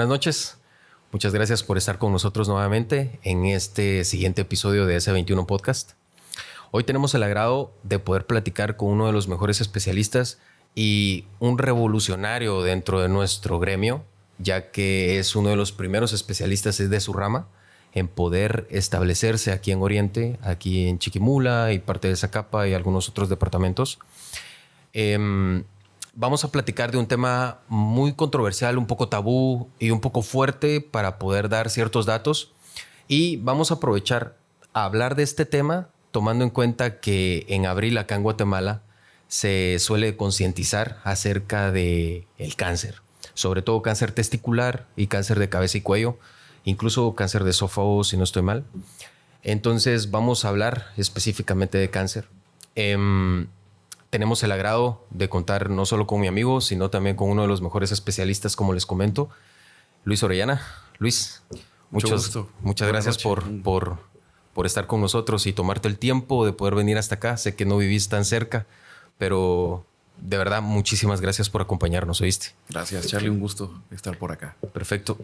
buenas noches. Muchas gracias por estar con nosotros nuevamente en este siguiente episodio de S21 Podcast. Hoy tenemos el agrado de poder platicar con uno de los mejores especialistas y un revolucionario dentro de nuestro gremio, ya que es uno de los primeros especialistas de su rama en poder establecerse aquí en Oriente, aquí en Chiquimula y parte de Zacapa y algunos otros departamentos. Vamos a platicar de un tema muy controversial, un poco tabú y un poco fuerte para poder dar ciertos datos. Y vamos a aprovechar a hablar de este tema tomando en cuenta que en abril acá en Guatemala se suele concientizar acerca del cáncer, sobre todo cáncer testicular y cáncer de cabeza y cuello, incluso cáncer de esófago, si no estoy mal. Entonces vamos a hablar específicamente de cáncer. Tenemos el agrado de contar no solo con mi amigo, sino también con uno de los mejores especialistas, como les comento, Luis Orellana. Luis, muchas gracias por estar con nosotros y tomarte el tiempo de poder venir hasta acá. Sé que no vivís tan cerca, pero de verdad, muchísimas gracias por acompañarnos, ¿oíste? Gracias, Charlie. Un gusto estar por acá. Perfecto.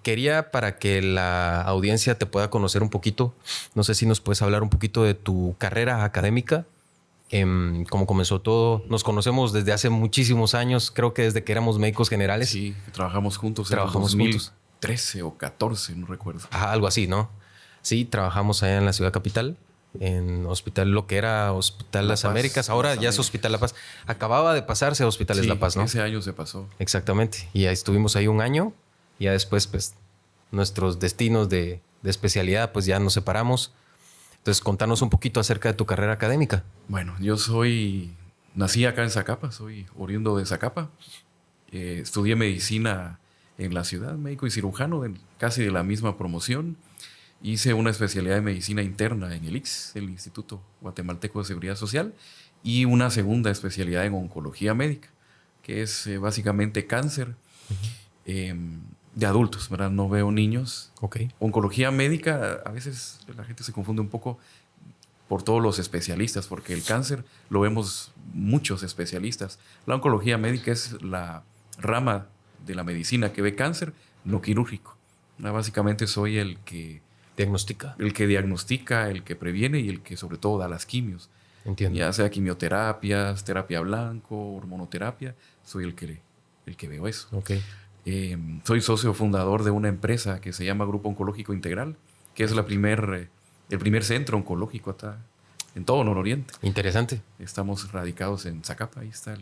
Quería, para que la audiencia te pueda conocer un poquito, no sé si nos puedes hablar un poquito de tu carrera académica, cómo comenzó todo. Nos conocemos desde hace muchísimos años, creo que desde que éramos médicos generales. Sí, trabajamos juntos. Trabajamos juntos. 13 o 14, no recuerdo. Ajá, algo así, ¿no? Sí, trabajamos allá en la ciudad capital, en Hospital, lo que era Hospital Las Américas, ahora ya es Hospital La Paz. Acababa de pasarse a Hospitales La Paz, ¿no? Ese año se pasó. Exactamente. Y ahí estuvimos ahí un año. Y ya después, pues, nuestros destinos de especialidad, pues ya nos separamos. Entonces, contanos un poquito acerca de tu carrera académica. Bueno, nací acá en Zacapa, soy oriundo de Zacapa. Estudié medicina en la ciudad, médico y cirujano, casi de la misma promoción. Hice una especialidad de medicina interna en el ICS, el Instituto Guatemalteco de Seguridad Social, y una segunda especialidad en oncología médica, que es básicamente cáncer de adultos, ¿verdad? No veo niños. Okay. Oncología médica, a veces la gente se confunde un poco por todos los especialistas, porque el cáncer lo vemos muchos especialistas. La oncología médica es la rama de la medicina que ve cáncer no quirúrgico. Básicamente soy el que diagnostica, el que previene y el que sobre todo da las quimios. Entiendo. Ya sea quimioterapias, terapia blanco, hormonoterapia, soy el que veo eso. Okay. Soy socio fundador de una empresa que se llama Grupo Oncológico Integral, que es el primer centro oncológico acá en todo Nororiente. Interesante. Estamos radicados en Zacapa, ahí está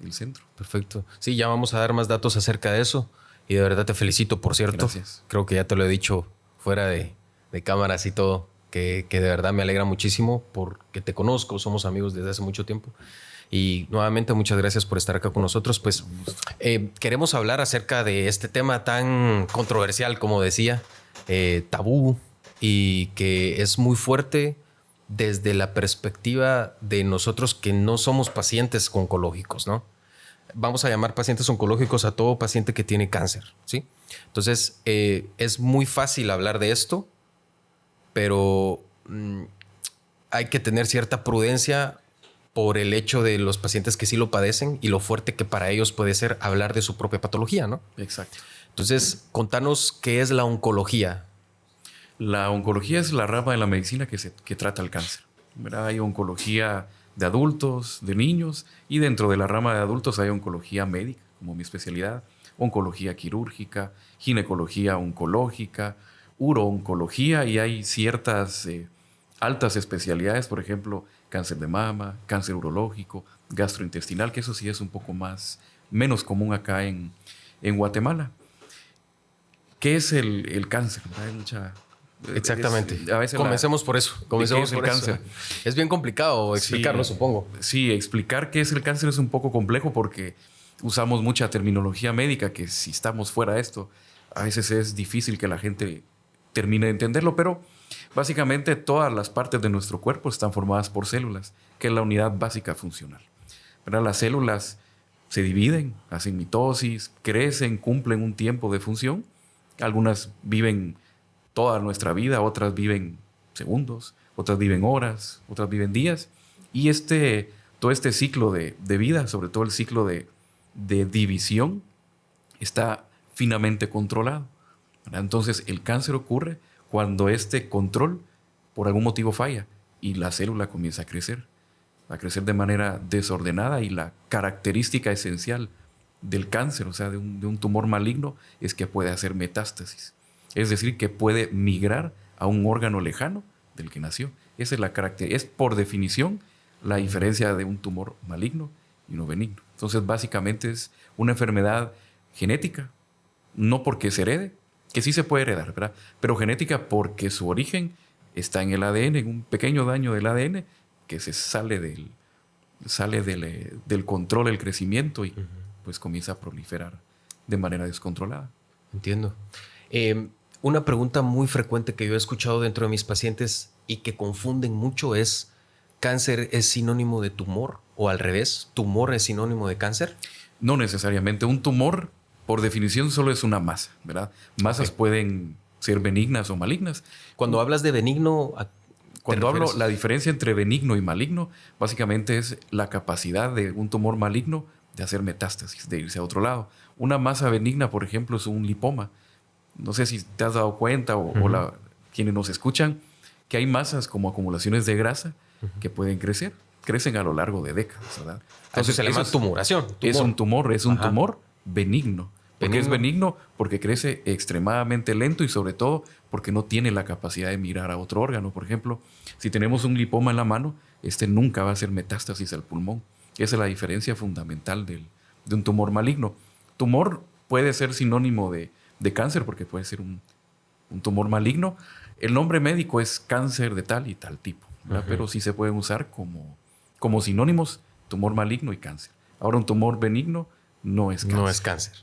el centro. Perfecto. Sí, ya vamos a dar más datos acerca de eso. Y de verdad te felicito, por cierto. Gracias. Creo que ya te lo he dicho fuera de cámaras y todo, que de verdad me alegra muchísimo porque te conozco, somos amigos desde hace mucho tiempo. Y nuevamente muchas gracias por estar acá con nosotros. Pues queremos hablar acerca de este tema tan controversial, como decía, tabú, y que es muy fuerte desde la perspectiva de nosotros que no somos pacientes oncológicos, ¿no? Vamos a llamar pacientes oncológicos a todo paciente que tiene cáncer, ¿sí? Entonces, es muy fácil hablar de esto, pero hay que tener cierta prudencia por el hecho de los pacientes que sí lo padecen y lo fuerte que para ellos puede ser hablar de su propia patología, ¿no? Exacto. Entonces, contanos qué es la oncología. La oncología es la rama de la medicina que trata el cáncer, ¿verdad? Hay oncología de adultos, de niños, y dentro de la rama de adultos hay oncología médica, como mi especialidad, oncología quirúrgica, ginecología oncológica, urooncología, y hay ciertas altas especialidades, por ejemplo, cáncer de mama, cáncer urológico, gastrointestinal, que eso sí es un poco menos común acá en Guatemala. ¿Qué es el cáncer? Hay mucha... Exactamente. Comencemos por eso. Comencemos por cáncer. Es bien complicado explicarlo, sí, supongo. Sí, explicar qué es el cáncer es un poco complejo porque usamos mucha terminología médica que si estamos fuera de esto, a veces es difícil que la gente termine de entenderlo, pero básicamente todas las partes de nuestro cuerpo están formadas por células, que es la unidad básica funcional. ¿Verdad? Las células se dividen, hacen mitosis, crecen, cumplen un tiempo de función. Algunas viven toda nuestra vida, otras viven segundos, otras viven horas, otras viven días. Y todo este ciclo de vida, sobre todo el ciclo de división, está finamente controlado, ¿verdad? Entonces, el cáncer ocurre cuando este control por algún motivo falla y la célula comienza a crecer de manera desordenada, y la característica esencial del cáncer, o sea, de un tumor maligno, es que puede hacer metástasis. Es decir, que puede migrar a un órgano lejano del que nació. Esa es la característica, es por definición la diferencia de un tumor maligno y uno benigno. Entonces, básicamente es una enfermedad genética, no porque se herede, que sí se puede heredar, ¿verdad? Pero genética porque su origen está en el ADN, en un pequeño daño del ADN que se sale del control, del crecimiento, y pues comienza a proliferar de manera descontrolada. Entiendo. Una pregunta muy frecuente que yo he escuchado dentro de mis pacientes y que confunden mucho es: ¿cáncer es sinónimo de tumor? O al revés, ¿tumor es sinónimo de cáncer? No necesariamente. Un tumor, por definición, solo es una masa, ¿verdad? Masas pueden ser benignas o malignas. Cuando hablas de benigno, cuando hablo, la diferencia entre benigno y maligno, básicamente es la capacidad de un tumor maligno de hacer metástasis, de irse a otro lado. Una masa benigna, por ejemplo, es un lipoma. No sé si te has dado cuenta quienes nos escuchan, que hay masas como acumulaciones de grasa que pueden crecer. Crecen a lo largo de décadas, ¿verdad? Entonces se le llama tumoración. Es un tumor benigno. ¿Por qué es benigno? Porque crece extremadamente lento y sobre todo porque no tiene la capacidad de migrar a otro órgano. Por ejemplo, si tenemos un lipoma en la mano, nunca va a hacer metástasis al pulmón. Esa es la diferencia fundamental de un tumor maligno. Tumor puede ser sinónimo de cáncer porque puede ser un tumor maligno. El nombre médico es cáncer de tal y tal tipo, ¿verdad? Pero sí se pueden usar como sinónimos tumor maligno y cáncer. Ahora, un tumor benigno no es cáncer. No es cáncer.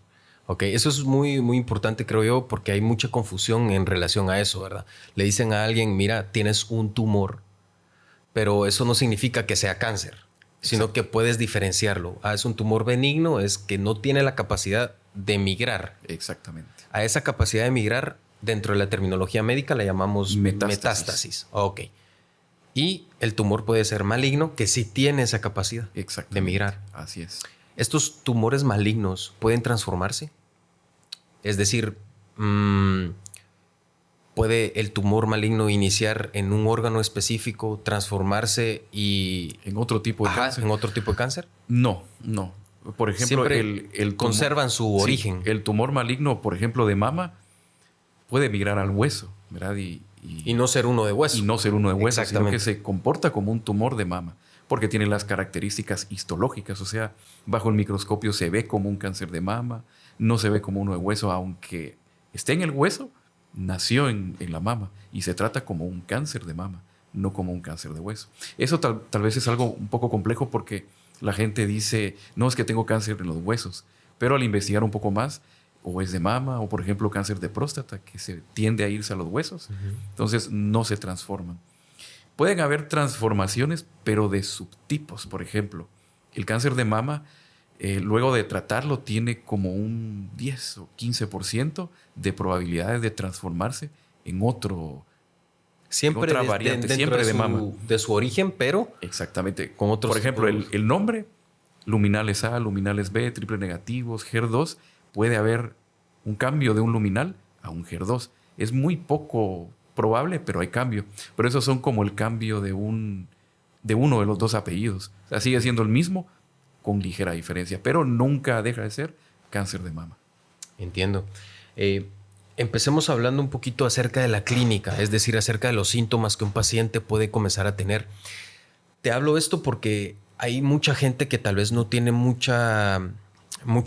Ok, eso es muy, muy importante, creo yo, porque hay mucha confusión en relación a eso, ¿verdad? Le dicen a alguien: mira, tienes un tumor, pero eso no significa que sea cáncer, sino que puedes diferenciarlo. Es un tumor benigno, es que no tiene la capacidad de migrar. Exactamente. A esa capacidad de migrar, dentro de la terminología médica, la llamamos metástasis. Ok. Y el tumor puede ser maligno, que sí tiene esa capacidad de migrar. Así es. ¿Estos tumores malignos pueden transformarse? Es decir, ¿puede el tumor maligno iniciar en un órgano específico, transformarse y... ¿En otro tipo de cáncer? ¿En otro tipo de cáncer? No. Por ejemplo, siempre conservan su origen. El tumor maligno, por ejemplo, de mama, puede migrar al hueso, ¿verdad? Y no ser uno de hueso. Y no ser uno de hueso, sino que se comporta como un tumor de mama, porque tiene las características histológicas. O sea, bajo el microscopio se ve como un cáncer de mama, no se ve como uno de hueso, aunque esté en el hueso, nació en la mama y se trata como un cáncer de mama, no como un cáncer de hueso. Eso tal vez es algo un poco complejo, porque la gente dice: no, es que tengo cáncer en los huesos, pero al investigar un poco más, o es de mama, o por ejemplo cáncer de próstata, que se tiende a irse a los huesos. Entonces no se transforman. Pueden haber transformaciones, pero de subtipos. Por ejemplo, el cáncer de mama, luego de tratarlo, tiene como un 10 o 15% de probabilidades de transformarse en otro. Siempre en otra variante, siempre de mama. De su origen, pero... Exactamente. Con otros, por ejemplo, el nombre, luminales A, luminales B, triple negativos, HER2, puede haber un cambio de un luminal a un HER2. Es muy poco probable, pero hay cambio. Pero esos son como el cambio de uno de los dos apellidos. O sea, sigue siendo el mismo, con ligera diferencia, pero nunca deja de ser cáncer de mama. Entiendo. Empecemos hablando un poquito acerca de la clínica, es decir, acerca de los síntomas que un paciente puede comenzar a tener. Te hablo esto porque hay mucha gente que tal vez no tiene mucho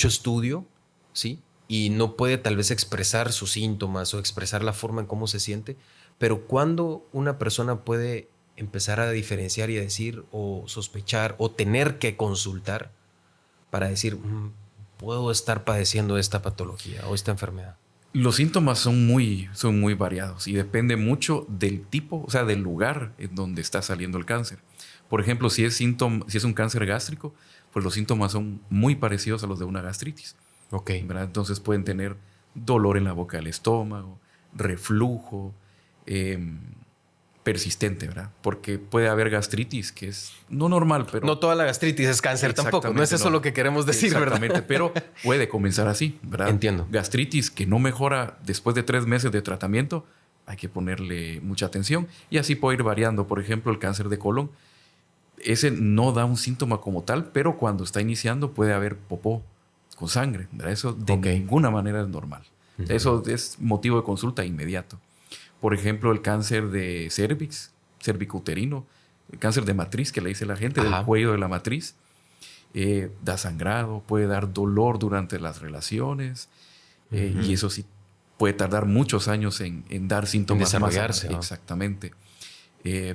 estudio, ¿sí? Y no puede tal vez expresar sus síntomas o expresar la forma en cómo se siente. Pero ¿cuándo una persona puede empezar a diferenciar y decir, o sospechar, o tener que consultar para decir, puedo estar padeciendo esta patología o esta enfermedad? Los síntomas son muy variados y depende mucho del tipo, o sea, del lugar en donde está saliendo el cáncer. Por ejemplo, si es un cáncer gástrico, pues los síntomas son muy parecidos a los de una gastritis. Okay. ¿Verdad? Entonces pueden tener dolor en la boca del estómago, reflujo, persistente, ¿verdad? Porque puede haber gastritis, que es no normal, pero... No toda la gastritis es cáncer tampoco. No es eso lo que queremos decir, exactamente, ¿verdad? pero puede comenzar así, ¿verdad? Entiendo. Gastritis que no mejora después de 3 meses de tratamiento, hay que ponerle mucha atención. Y así puede ir variando. Por ejemplo, el cáncer de colon, ese no da un síntoma como tal, pero cuando está iniciando puede haber popó con sangre, ¿verdad? Eso de ninguna manera es normal. Eso es motivo de consulta inmediato. Por ejemplo, el cáncer de cervix, cervicouterino, el cáncer de matriz que le dice la gente, del cuello de la matriz, da sangrado, puede dar dolor durante las relaciones, y eso sí puede tardar muchos años en dar síntomas. En desarrollarse. Exactamente.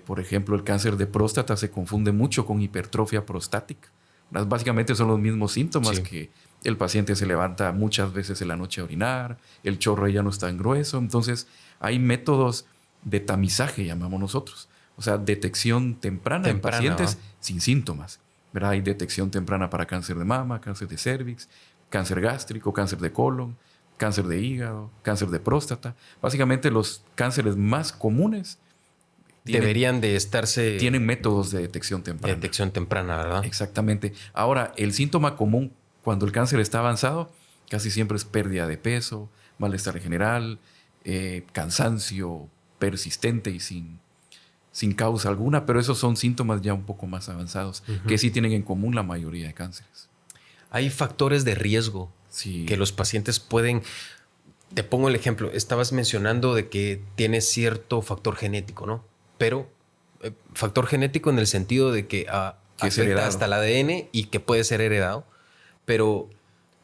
Por ejemplo, el cáncer de próstata se confunde mucho con hipertrofia prostática. Básicamente son los mismos síntomas, que el paciente se levanta muchas veces en la noche a orinar, el chorro ya no es tan grueso. Entonces, hay métodos de tamizaje, llamamos nosotros. O sea, detección temprana en pacientes sin síntomas, ¿verdad? Hay detección temprana para cáncer de mama, cáncer de cervix, cáncer gástrico, cáncer de colon, cáncer de hígado, cáncer de próstata. Básicamente los cánceres más comunes deberían de estarse... Tienen métodos de detección temprana. Detección temprana, ¿verdad? Exactamente. Ahora, el síntoma común cuando el cáncer está avanzado casi siempre es pérdida de peso, malestar general, cansancio persistente y sin causa alguna, pero esos son síntomas ya un poco más avanzados, que sí tienen en común la mayoría de cánceres. Hay factores de riesgo que los pacientes pueden... Te pongo el ejemplo. Estabas mencionando de que tiene cierto factor genético, ¿no? Pero factor genético en el sentido de que afecta hasta el ADN y que puede ser heredado, pero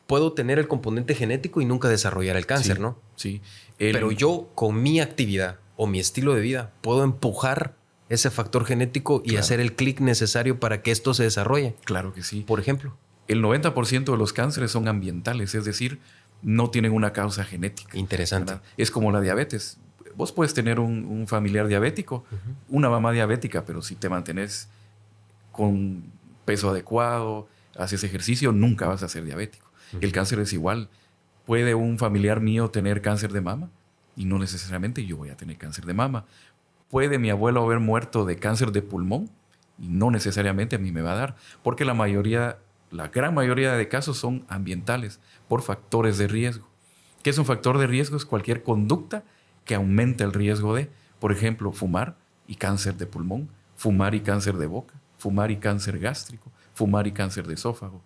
puedo tener el componente genético y nunca desarrollar el cáncer, ¿no? Sí. Pero yo con mi actividad o mi estilo de vida puedo empujar ese factor genético y hacer el clic necesario para que esto se desarrolle. Claro que sí. Por ejemplo. El 90% de los cánceres son ambientales, es decir, no tienen una causa genética. Interesante. ¿Verdad? Es como la diabetes. Vos puedes tener un familiar diabético, una mamá diabética, pero si te mantienes con peso adecuado, haces ejercicio, nunca vas a ser diabético. El cáncer es igual. Puede un familiar mío tener cáncer de mama y no necesariamente yo voy a tener cáncer de mama. Puede mi abuelo haber muerto de cáncer de pulmón y no necesariamente a mí me va a dar, porque la gran mayoría de casos son ambientales por factores de riesgo. ¿Qué es un factor de riesgo? Es cualquier conducta que aumenta el riesgo de, por ejemplo, fumar y cáncer de pulmón, fumar y cáncer de boca, fumar y cáncer gástrico, fumar y cáncer de esófago,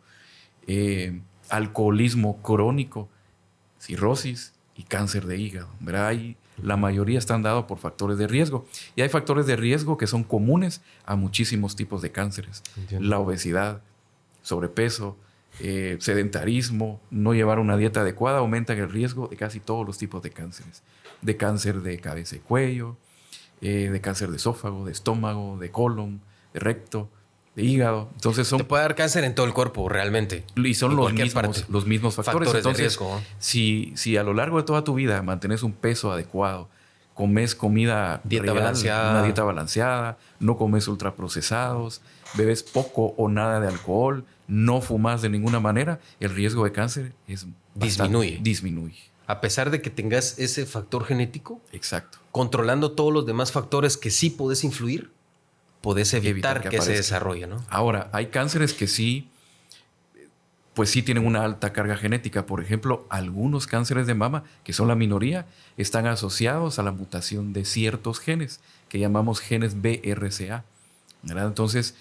alcoholismo crónico, cirrosis y cáncer de hígado, ¿verdad? La mayoría están dados por factores de riesgo. Y hay factores de riesgo que son comunes a muchísimos tipos de cánceres. Entiendo. La obesidad, sobrepeso, sedentarismo, no llevar una dieta adecuada aumentan el riesgo de casi todos los tipos de cánceres. De cáncer de cabeza y cuello, de cáncer de esófago, de estómago, de colon, de recto, de hígado. Entonces te puede dar cáncer en todo el cuerpo, realmente. Y son los mismos factores. Entonces, de riesgo. Si a lo largo de toda tu vida mantienes un peso adecuado, comes comida balanceada, una dieta balanceada, no comes ultraprocesados, bebes poco o nada de alcohol, no fumas de ninguna manera, el riesgo de cáncer disminuye. A pesar de que tengas ese factor genético, exacto, controlando todos los demás factores que sí puedes influir, puedes evitar que se desarrolle, ¿no? Ahora, hay cánceres que sí, pues sí tienen una alta carga genética. Por ejemplo, algunos cánceres de mama, que son la minoría, están asociados a la mutación de ciertos genes, que llamamos genes BRCA, ¿verdad? Entonces,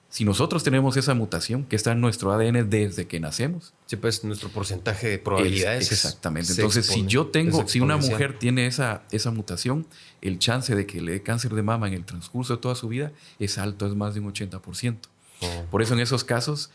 si nosotros tenemos esa mutación que está en nuestro ADN desde que nacemos. Sí, pues nuestro porcentaje de probabilidades. Exactamente. Entonces, si una mujer tiene esa mutación, el chance de que le dé cáncer de mama en el transcurso de toda su vida es alto, es más de un 80%. Por eso en esos casos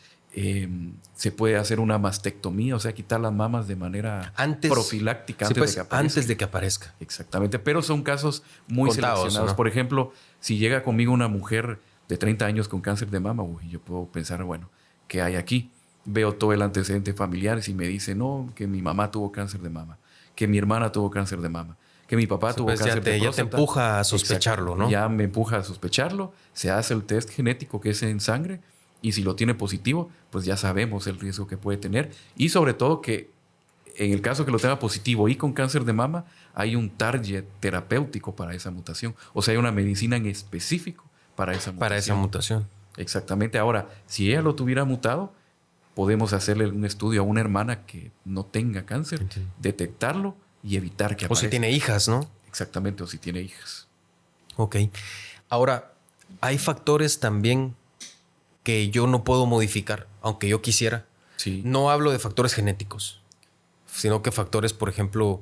se puede hacer una mastectomía, o sea, quitar las mamas de manera profiláctica antes de que aparezca. Exactamente, pero son casos muy seleccionados. ¿No? Por ejemplo, si llega conmigo una mujer de 30 años con cáncer de mama, yo puedo pensar, bueno, ¿qué hay aquí? Veo todo el antecedente familiar y si me dice, no, que mi mamá tuvo cáncer de mama, que mi hermana tuvo cáncer de mama, que mi papá tuvo cáncer de próstata. Ya te empuja a sospecharlo, ¿no? Ya me empuja a sospecharlo, se hace el test genético que es en sangre y si lo tiene positivo, pues ya sabemos el riesgo que puede tener y sobre todo que en el caso que lo tenga positivo y con cáncer de mama, hay un target terapéutico para esa mutación. O sea, hay una medicina en específico para esa mutación. Para esa mutación. Exactamente. Ahora, si ella lo tuviera mutado, podemos hacerle un estudio a una hermana que no tenga cáncer, Entiendo. detectarlo y evitar que O aparezca. si tiene hijas, ¿no? Exactamente, o si tiene hijas. Ok. Ahora, hay factores también que yo no puedo modificar, aunque yo quisiera. Sí. No hablo de factores genéticos, sino que factores, por ejemplo,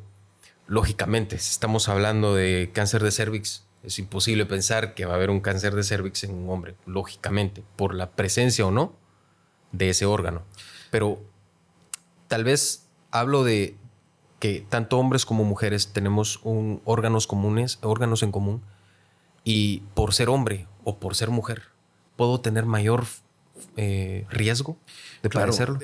lógicamente, si estamos hablando de cáncer de cervix, es imposible pensar que va a haber un cáncer de cervix en un hombre, lógicamente, por la presencia o no de ese órgano. Pero tal vez hablo de que tanto hombres como mujeres tenemos órganos comunes, órganos en común, y por ser hombre o por ser mujer, puedo tener mayor riesgo de Claro, padecerlo.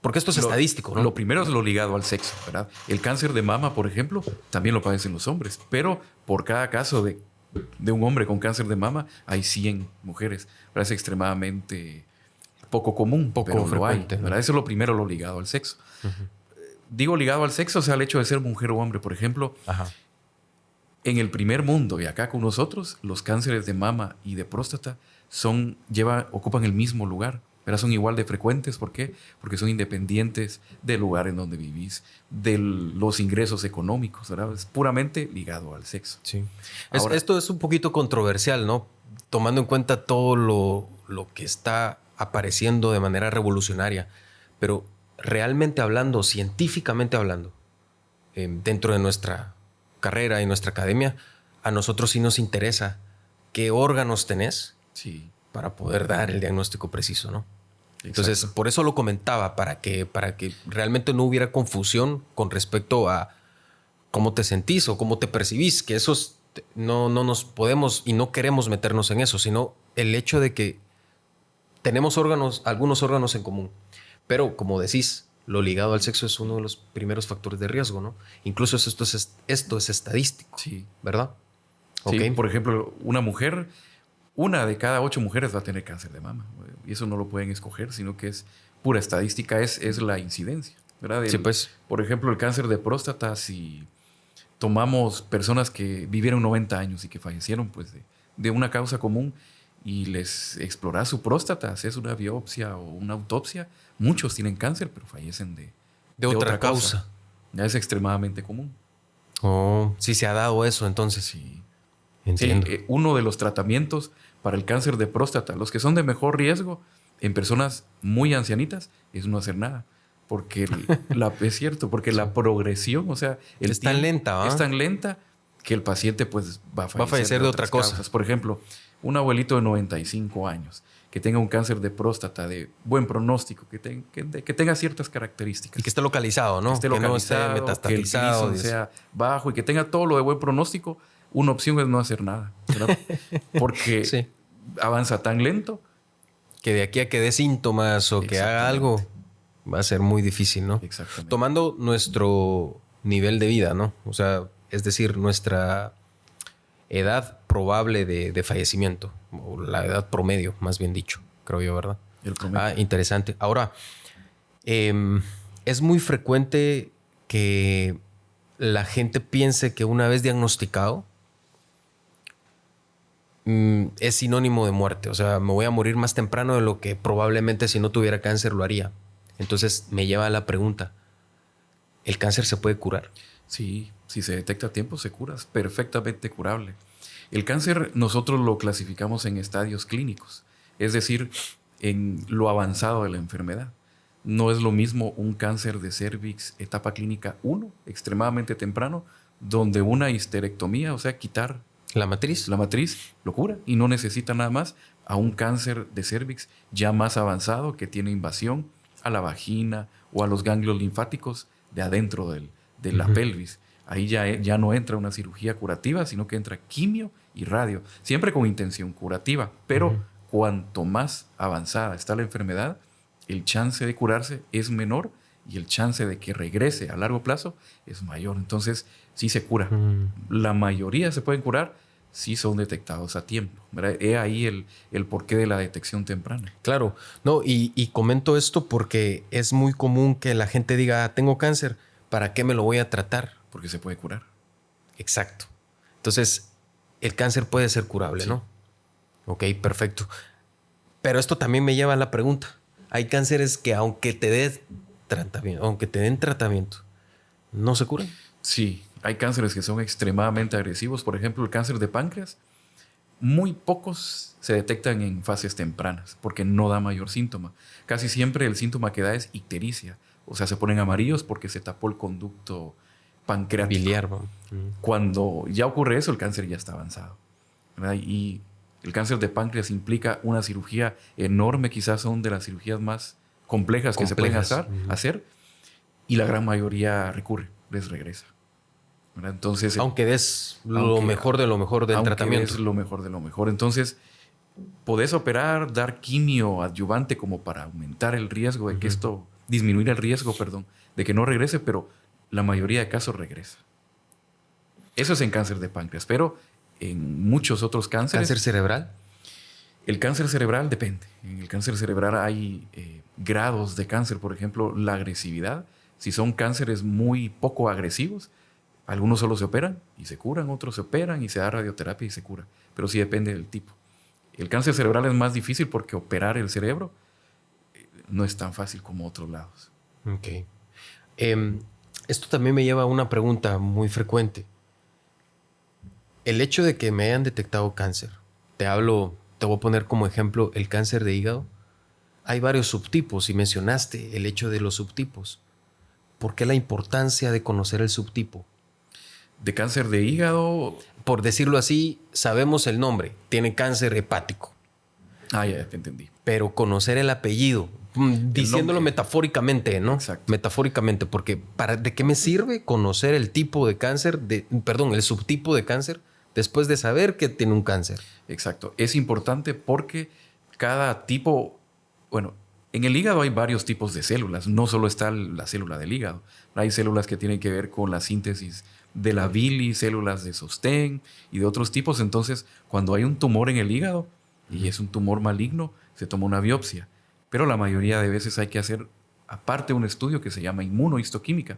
Porque esto es estadístico, ¿no? Lo primero es lo ligado al sexo, ¿verdad? El cáncer de mama, por ejemplo, también lo padecen los hombres, pero por cada caso de un hombre con cáncer de mama hay 100 mujeres. ¿Verdad? Es extremadamente poco común, Poco pero frecuente, lo hay, ¿no? ¿verdad? Eso es lo primero, lo ligado al sexo. Digo ligado al sexo, o sea, al hecho de ser mujer o hombre. Por ejemplo, Ajá. en el primer mundo y acá con nosotros, los cánceres de mama y de próstata ocupan el mismo lugar. ¿Verdad? Son igual de frecuentes. ¿Por qué? Porque son independientes del lugar en donde vivís, de los ingresos económicos. ¿Verdad? Es puramente ligado al sexo. Sí. Ahora- Esto es un poquito controversial, ¿no? Tomando en cuenta todo lo que está apareciendo de manera revolucionaria. Pero realmente hablando, científicamente hablando, dentro de nuestra carrera y nuestra academia, a nosotros sí nos interesa qué órganos tenés Sí. para poder dar el diagnóstico preciso, ¿no? Entonces, Exacto. por eso lo comentaba, para que realmente no hubiera confusión con respecto a cómo te sentís o cómo te percibís, que esos no nos podemos y no queremos meternos en eso, sino el hecho de que tenemos algunos órganos en común, pero como decís, lo ligado al sexo es uno de los primeros factores de riesgo, ¿no? Incluso esto es estadístico, Sí. ¿verdad? Sí, Ok. por ejemplo, una de cada 8 mujeres va a tener cáncer de mama. Y eso no lo pueden escoger, sino que es pura estadística, es la incidencia. ¿Verdad? Sí, pues. Por ejemplo, el cáncer de próstata, si tomamos personas que vivieron 90 años y que fallecieron pues, de una causa común y les explorás su próstata, haces una biopsia o una autopsia, muchos tienen cáncer, pero fallecen De otra causa. Ya es extremadamente común. Oh, sí se ha dado eso, entonces. Sí. Entiendo. Sí, uno de los tratamientos para el cáncer de próstata, los que son de mejor riesgo en personas muy ancianitas, es no hacer nada. Porque es cierto, porque la progresión, o sea, Es tan lenta, ¿va? es tan lenta que el paciente pues va a fallecer de otra otras cosa. causas. Por ejemplo, un abuelito de 95 años que tenga un cáncer de próstata de buen pronóstico, que tenga ciertas características. Y que esté localizado, ¿no? Que esté localizado, no esté metastatizado. que el Gleason sea bajo y que tenga todo lo de buen pronóstico, una opción es no hacer nada. ¿Verdad? Porque Sí. avanza tan lento. Que de aquí a que dé síntomas o que haga algo, va a ser muy difícil, ¿no? Exactamente. Tomando nuestro nivel de vida, ¿no? O sea, es decir, nuestra edad probable de fallecimiento, o la edad promedio, más bien dicho, creo yo, ¿verdad? El promedio. Ah, interesante. Ahora, es muy frecuente que la gente piense que una vez diagnosticado es sinónimo de muerte. O sea, me voy a morir más temprano de lo que probablemente si no tuviera cáncer lo haría. Entonces me lleva a la pregunta, ¿el cáncer se puede curar? Sí, si se detecta a tiempo se cura, es perfectamente curable. El cáncer nosotros lo clasificamos en estadios clínicos, es decir, en lo avanzado de la enfermedad. No es lo mismo un cáncer de cervix etapa clínica 1, extremadamente temprano, donde una histerectomía, o sea, quitar ¿La matriz? la matriz, lo cura y no necesita nada más, a un cáncer de cervix ya más avanzado que tiene invasión a la vagina o a los ganglios linfáticos de adentro de la pelvis. Ahí ya no entra una cirugía curativa, sino que entra quimio y radio, siempre con intención curativa. Pero cuanto más avanzada está la enfermedad, el chance de curarse es menor y el chance de que regrese a largo plazo es mayor. Entonces, sí se cura. La mayoría se pueden curar sí son detectados a tiempo, ¿verdad? He ahí el porqué de la detección temprana. Claro, no, y comento esto porque es muy común que la gente diga, "Ah, tengo cáncer, ¿para qué me lo voy a tratar?" Porque se puede curar. Exacto. Entonces, el cáncer puede ser curable, Sí. ¿no? Ok, perfecto. Pero esto también me lleva a la pregunta. Hay cánceres que aunque te den tratamiento, no se curan. Sí, hay cánceres que son extremadamente agresivos. Por ejemplo, el cáncer de páncreas, muy pocos se detectan en fases tempranas porque no da mayor síntoma. Casi siempre el síntoma que da es ictericia. O sea, se ponen amarillos porque se tapó el conducto pancreático. Biliar, ¿no? Cuando ya ocurre eso, el cáncer ya está avanzado, ¿verdad? Y el cáncer de páncreas implica una cirugía enorme, quizás son de las cirugías más complejas que se pueden hacer, y la gran mayoría recurre, les regresa, ¿verdad? Entonces, Aunque des lo mejor de lo mejor del tratamiento. Es lo mejor de lo mejor. Entonces, podés operar, dar quimio adyuvante como para aumentar el riesgo de que disminuir el riesgo, perdón, de que no regrese, pero la mayoría de casos regresa. Eso es en cáncer de páncreas, pero en muchos otros cánceres... ¿Cáncer cerebral? El cáncer cerebral depende. En el cáncer cerebral hay grados de cáncer, por ejemplo, la agresividad. Si son cánceres muy poco agresivos, algunos solo se operan y se curan, otros se operan y se da radioterapia y se cura. Pero sí depende del tipo. El cáncer cerebral es más difícil porque operar el cerebro no es tan fácil como otros lados. Ok. Esto también me lleva a una pregunta muy frecuente. El hecho de que me hayan detectado cáncer, te voy a poner como ejemplo el cáncer de hígado. Hay varios subtipos y mencionaste el hecho de los subtipos. ¿Por qué la importancia de conocer el subtipo? De cáncer de hígado... Por decirlo así, sabemos el nombre. Tiene cáncer hepático. Ah, ya te entendí. Pero conocer el apellido, diciéndolo metafóricamente, ¿no? Exacto. Metafóricamente, porque ¿de qué me sirve conocer el tipo de cáncer, el subtipo de cáncer, después de saber que tiene un cáncer? Exacto. Es importante porque cada tipo, bueno, en el hígado hay varios tipos de células. No solo está la célula del hígado. Hay células que tienen que ver con la síntesis de la bilis, células de sostén y de otros tipos. Entonces, cuando hay un tumor en el hígado y es un tumor maligno, se toma una biopsia. Pero la mayoría de veces hay que hacer aparte un estudio que se llama inmunohistoquímica.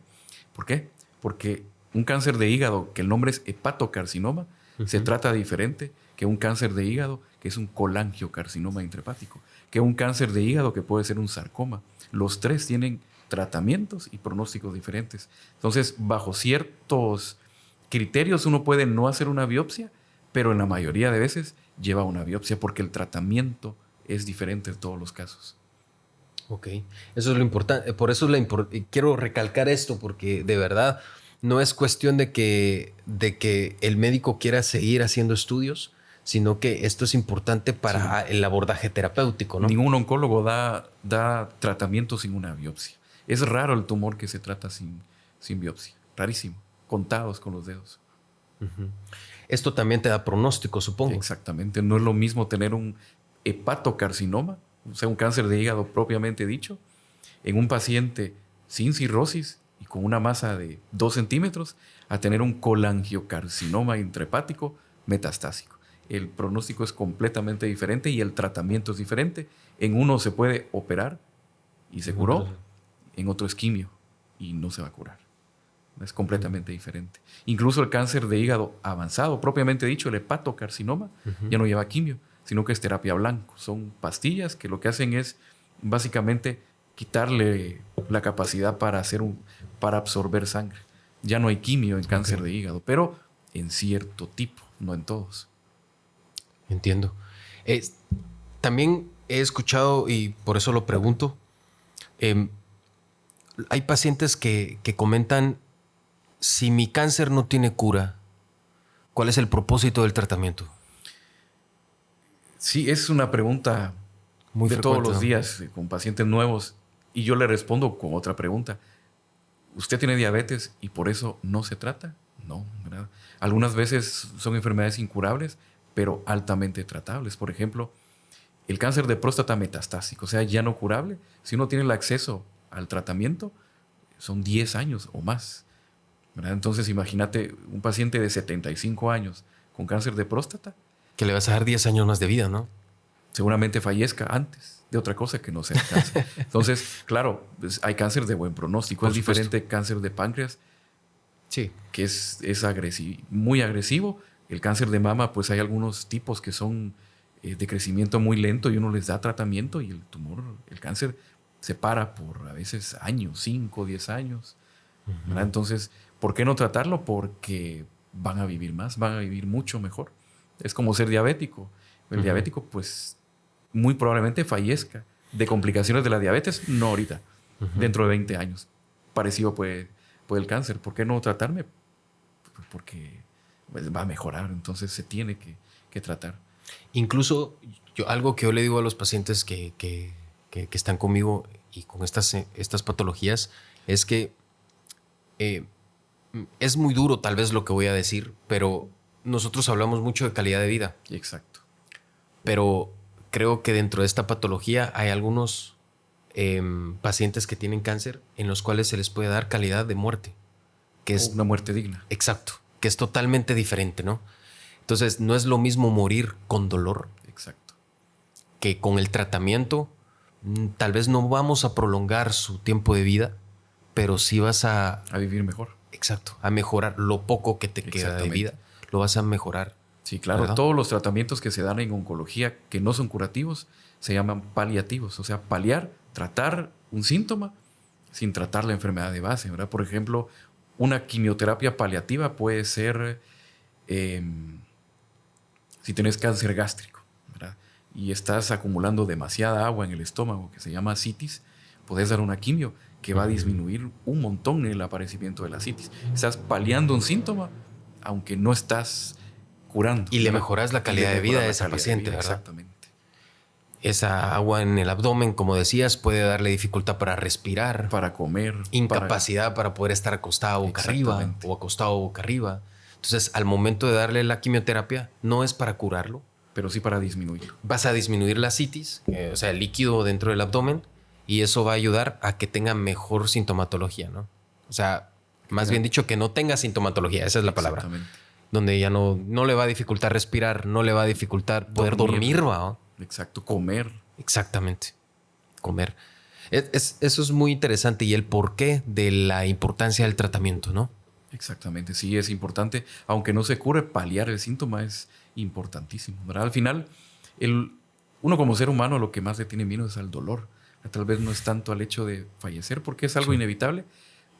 ¿Por qué? Porque un cáncer de hígado, que el nombre es hepatocarcinoma, se trata diferente que un cáncer de hígado, que es un colangiocarcinoma intrahepático, que un cáncer de hígado que puede ser un sarcoma. Los tres tienen tratamientos y pronósticos diferentes. Entonces, bajo ciertos criterios uno puede no hacer una biopsia, pero en la mayoría de veces lleva una biopsia porque el tratamiento es diferente en todos los casos. Ok, eso es lo importante. Por eso quiero recalcar esto, porque de verdad no es cuestión de que el médico quiera seguir haciendo estudios, sino que esto es importante para el abordaje terapéutico, ¿no? Ningún oncólogo da tratamiento sin una biopsia. Es raro el tumor que se trata sin biopsia. Rarísimo. Contados con los dedos. Esto también te da pronóstico, supongo. Exactamente. No es lo mismo tener un hepatocarcinoma, o sea, un cáncer de hígado propiamente dicho, en un paciente sin cirrosis y con una masa de 2 centímetros, a tener un colangiocarcinoma intrahepático metastásico. El pronóstico es completamente diferente y el tratamiento es diferente. En uno se puede operar y se curó, en otro es quimio y no se va a curar. Es completamente diferente. Incluso el cáncer de hígado avanzado, propiamente dicho, el hepatocarcinoma, ya no lleva quimio, sino que es terapia blanco. Son pastillas que lo que hacen es básicamente quitarle la capacidad para absorber sangre. Ya no hay quimio en cáncer de hígado, pero en cierto tipo, no en todos. Entiendo. También he escuchado, y por eso lo pregunto, hay pacientes que comentan, si mi cáncer no tiene cura, ¿cuál es el propósito del tratamiento? Sí, es una pregunta muy de frecuente, todos los ¿no? días con pacientes nuevos. Y yo le respondo con otra pregunta. ¿Usted tiene diabetes y por eso no se trata? No, ¿verdad? Algunas veces son enfermedades incurables, pero altamente tratables. Por ejemplo, el cáncer de próstata metastásico, o sea, ya no curable. Si uno tiene el acceso al tratamiento, son 10 años o más, ¿verdad? Entonces, imagínate un paciente de 75 años con cáncer de próstata, Que le vas a dar 10 años más de vida, ¿no? seguramente fallezca antes de otra cosa que no sea cáncer. Entonces, claro, pues, hay cáncer de buen pronóstico. Por Es supuesto. diferente cáncer de páncreas, Sí. que es muy agresivo. El cáncer de mama, pues hay algunos tipos que son de crecimiento muy lento y uno les da tratamiento y el tumor, el cáncer, se para por a veces años, 5, 10 años. ¿Verdad? Entonces, ¿por qué no tratarlo? Porque van a vivir más, van a vivir mucho mejor. Es como ser diabético. El diabético, pues, muy probablemente fallezca de complicaciones de la diabetes, no ahorita, dentro de 20 años. Parecido puede el cáncer. ¿Por qué no tratarme? Porque pues, va a mejorar, entonces se tiene que tratar. Incluso algo que yo le digo a los pacientes que están conmigo y con estas patologías es que es muy duro tal vez lo que voy a decir, pero nosotros hablamos mucho de calidad de vida. Exacto. Pero creo que dentro de esta patología hay algunos pacientes que tienen cáncer en los cuales se les puede dar calidad de muerte. Que es una muerte digna. Exacto. Que es totalmente diferente, ¿no? Entonces, no es lo mismo morir con dolor. Exacto. Que con el tratamiento. Tal vez no vamos a prolongar su tiempo de vida, pero sí vas a vivir mejor. Exacto. A mejorar lo poco que te queda de vida. Lo vas a mejorar. Sí, claro. ¿Verdad? Todos los tratamientos que se dan en oncología que no son curativos se llaman paliativos. O sea, paliar, tratar un síntoma sin tratar la enfermedad de base, ¿verdad? Por ejemplo, una quimioterapia paliativa puede ser si tienes cáncer gástrico, ¿verdad? Y estás acumulando demasiada agua en el estómago, que se llama citis, puedes dar una quimio que va a disminuir un montón el aparecimiento de la citis. Estás paliando un síntoma, aunque no estás curando. Y le mejoras la calidad de vida a esa paciente, ¿verdad? Exactamente. Esa agua en el abdomen, como decías, puede darle dificultad para respirar. Para comer. Incapacidad para poder estar acostado boca arriba o acostado boca arriba. Entonces, al momento de darle la quimioterapia, no es para curarlo. Pero sí para disminuirlo. Vas a disminuir la citis, o sea, el líquido dentro del abdomen, y eso va a ayudar a que tenga mejor sintomatología, ¿no? O sea, más bien dicho, que no tenga sintomatología, esa es la palabra. Exactamente. Donde ya no le va a dificultar respirar, no le va a dificultar poder dormir, ¿va? Exacto, comer. Exactamente, comer. Eso es muy interesante y el porqué de la importancia del tratamiento, ¿no? Exactamente, sí es importante. Aunque no se cure, paliar el síntoma es importantísimo, ¿verdad? Al final, uno como ser humano lo que más le tiene miedo es al dolor. Tal vez no es tanto al hecho de fallecer, porque es algo inevitable,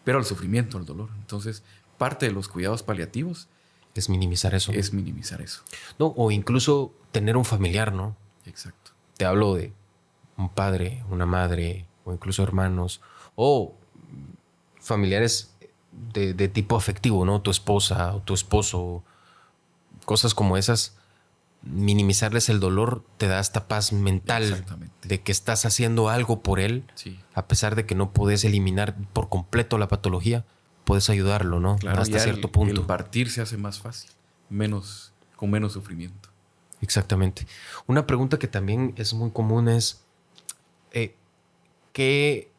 pero al sufrimiento, al dolor. Entonces, parte de los cuidados paliativos es minimizar eso. Es minimizar eso. No, o incluso tener un familiar, ¿no? Exacto. Te hablo de un padre, una madre, o incluso hermanos, o familiares de tipo afectivo, ¿no? Tu esposa o tu esposo, cosas como esas. Minimizarles el dolor te da esta paz mental de que estás haciendo algo por él, sí. A pesar de que no puedes eliminar por completo la patología, puedes ayudarlo, ¿no? Claro, hasta cierto punto. El partir se hace más fácil, con menos sufrimiento. Exactamente. Una pregunta que también es muy común es ¿qué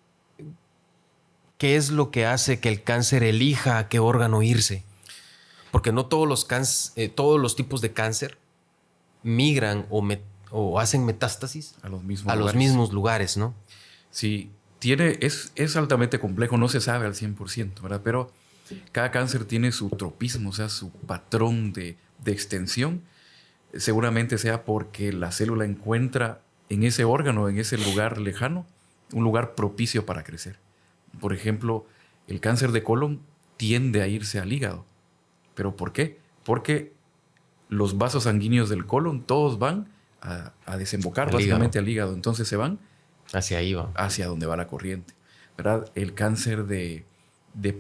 es lo que hace que el cáncer elija a qué órgano irse? Porque no todos los tipos de cáncer migran o hacen metástasis a los mismos lugares, ¿no? Sí, es altamente complejo, no se sabe al 100%, ¿verdad? Pero cada cáncer tiene su tropismo, o sea, su patrón de extensión. Seguramente sea porque la célula encuentra en ese órgano, en ese lugar lejano, un lugar propicio para crecer. Por ejemplo, el cáncer de colon tiende a irse al hígado. ¿Pero por qué? Porque los vasos sanguíneos del colon todos van a desembocar básicamente al hígado. Entonces se van hacia ahí, va. Hacia donde va la corriente, ¿verdad? El cáncer de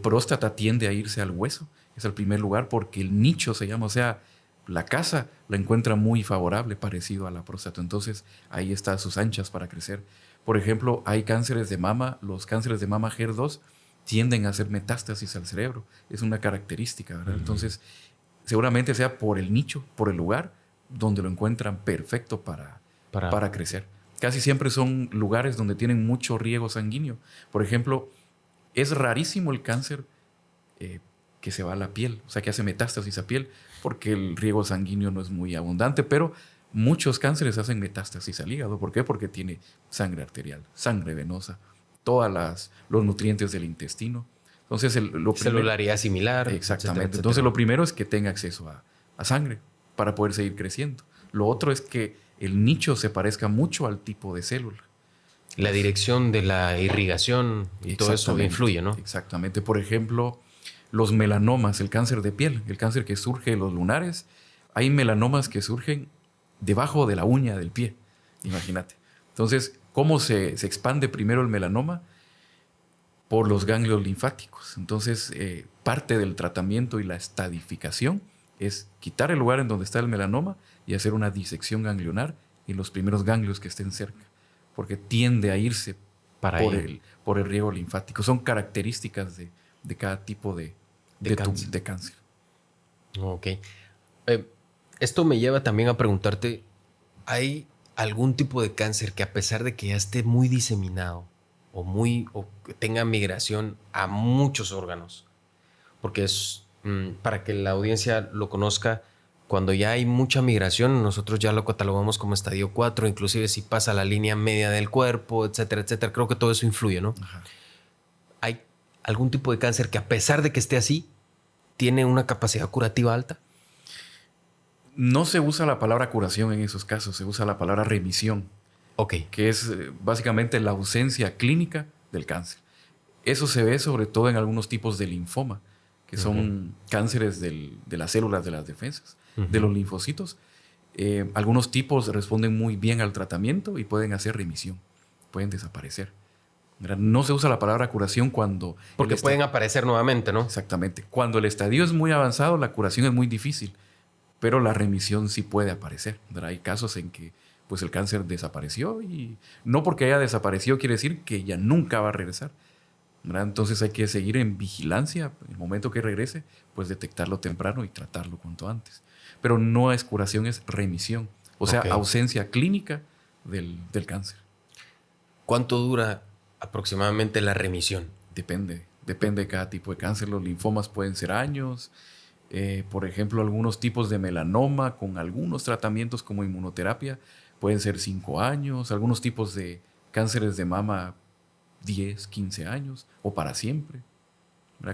próstata tiende a irse al hueso. Es el primer lugar porque el nicho se llama, o sea, la casa la encuentra muy favorable, parecido a la próstata. Entonces ahí está a sus anchas para crecer. Por ejemplo, hay cánceres de mama. Los cánceres de mama HER2 tienden a hacer metástasis al cerebro. Es una característica, ¿verdad? Entonces, seguramente sea por el nicho, por el lugar donde lo encuentran perfecto para crecer. Casi siempre son lugares donde tienen mucho riego sanguíneo. Por ejemplo, es rarísimo el cáncer que se va a la piel, o sea, que hace metástasis a piel. porque el riego sanguíneo no es muy abundante, pero muchos cánceres hacen metástasis al hígado. ¿Por qué? Porque tiene sangre arterial, sangre venosa, los nutrientes del intestino. Entonces, celularidad similar. Exactamente. Etcétera. Entonces, lo primero es que tenga acceso a sangre para poder seguir creciendo. Lo otro es que el nicho se parezca mucho al tipo de célula. La dirección de la irrigación y todo eso influye, ¿no? Exactamente. Por ejemplo, los melanomas, el cáncer de piel, el cáncer que surge en los lunares. Hay melanomas que surgen debajo de la uña del pie. Imagínate. Entonces, ¿cómo se expande primero el melanoma? Por los ganglios linfáticos. Entonces, parte del tratamiento y la estadificación es quitar el lugar en donde está el melanoma y hacer una disección ganglionar en los primeros ganglios que estén cerca, porque tiende a irse por el riego linfático. Son características de cada tipo de cáncer. Ok. Esto me lleva también a preguntarte, ¿hay algún tipo de cáncer que a pesar de que ya esté muy diseminado o que tenga migración a muchos órganos? Porque es, para que la audiencia lo conozca, cuando ya hay mucha migración, nosotros ya lo catalogamos como estadio 4, inclusive si pasa la línea media del cuerpo, etcétera, etcétera. Creo que todo eso influye, ¿no? Ajá. ¿Hay algún tipo de cáncer que a pesar de que esté así, tiene una capacidad curativa alta? No se usa la palabra curación en esos casos, se usa la palabra remisión. Ok. Que es básicamente la ausencia clínica del cáncer. Eso se ve sobre todo en algunos tipos de linfoma, que son cánceres de las células de las defensas, de los linfocitos. Algunos tipos responden muy bien al tratamiento y pueden hacer remisión, pueden desaparecer. No se usa la palabra curación cuando... Porque pueden aparecer nuevamente, ¿no? Exactamente. Cuando el estadio es muy avanzado, la curación es muy difícil, pero la remisión sí puede aparecer. Hay casos en que pues el cáncer desapareció y no porque haya desaparecido quiere decir que ya nunca va a regresar. Entonces hay que seguir en vigilancia. En el momento que regrese, pues detectarlo temprano y tratarlo cuanto antes. Pero no es curación, es remisión. O sea, ausencia clínica del cáncer. ¿Cuánto dura aproximadamente la remisión? Depende de cada tipo de cáncer. Los linfomas pueden ser años. Por ejemplo, algunos tipos de melanoma con algunos tratamientos como inmunoterapia pueden ser 5 años. Algunos tipos de cánceres de mama 10, 15 años o para siempre.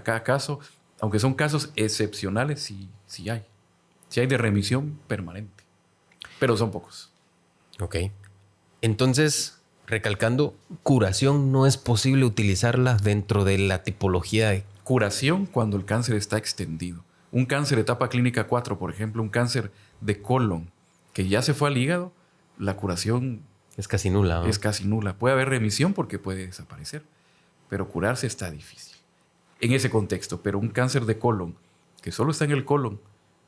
Cada caso, aunque son casos excepcionales, sí hay. Sí hay de remisión permanente, pero son pocos. Ok. Entonces, recalcando, curación no es posible utilizarla dentro de la tipología de... Curación cuando el cáncer está extendido. Un cáncer etapa clínica 4, por ejemplo, un cáncer de colon que ya se fue al hígado, la curación es casi nula, ¿no? Es casi nula. Puede haber remisión porque puede desaparecer, pero curarse está difícil. En ese contexto, pero un cáncer de colon que solo está en el colon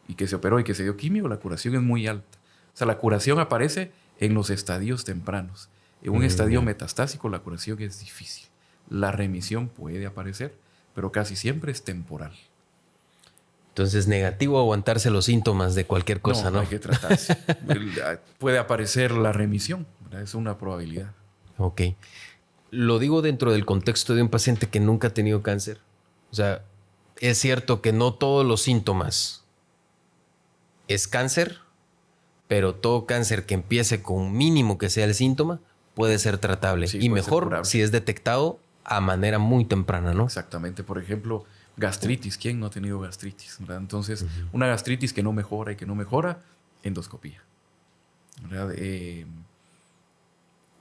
y que se operó y que se dio quimio, la curación es muy alta. O sea, la curación aparece en los estadios tempranos. En un estadio metastásico la curación es difícil. La remisión puede aparecer, pero casi siempre es temporal. Entonces, negativo aguantarse los síntomas de cualquier cosa, ¿no? Hay que tratarse. Puede aparecer la remisión, ¿verdad? Es una probabilidad. Ok. Lo digo dentro del contexto de un paciente que nunca ha tenido cáncer. O sea, es cierto que no todos los síntomas es cáncer, pero todo cáncer que empiece con mínimo que sea el síntoma puede ser tratable. Sí, y mejor si es detectado a manera muy temprana, ¿no? Exactamente. Por ejemplo, gastritis. ¿Quién no ha tenido gastritis? ¿Verdad? Entonces, una gastritis que no mejora y que no mejora, endoscopía. ¿Verdad?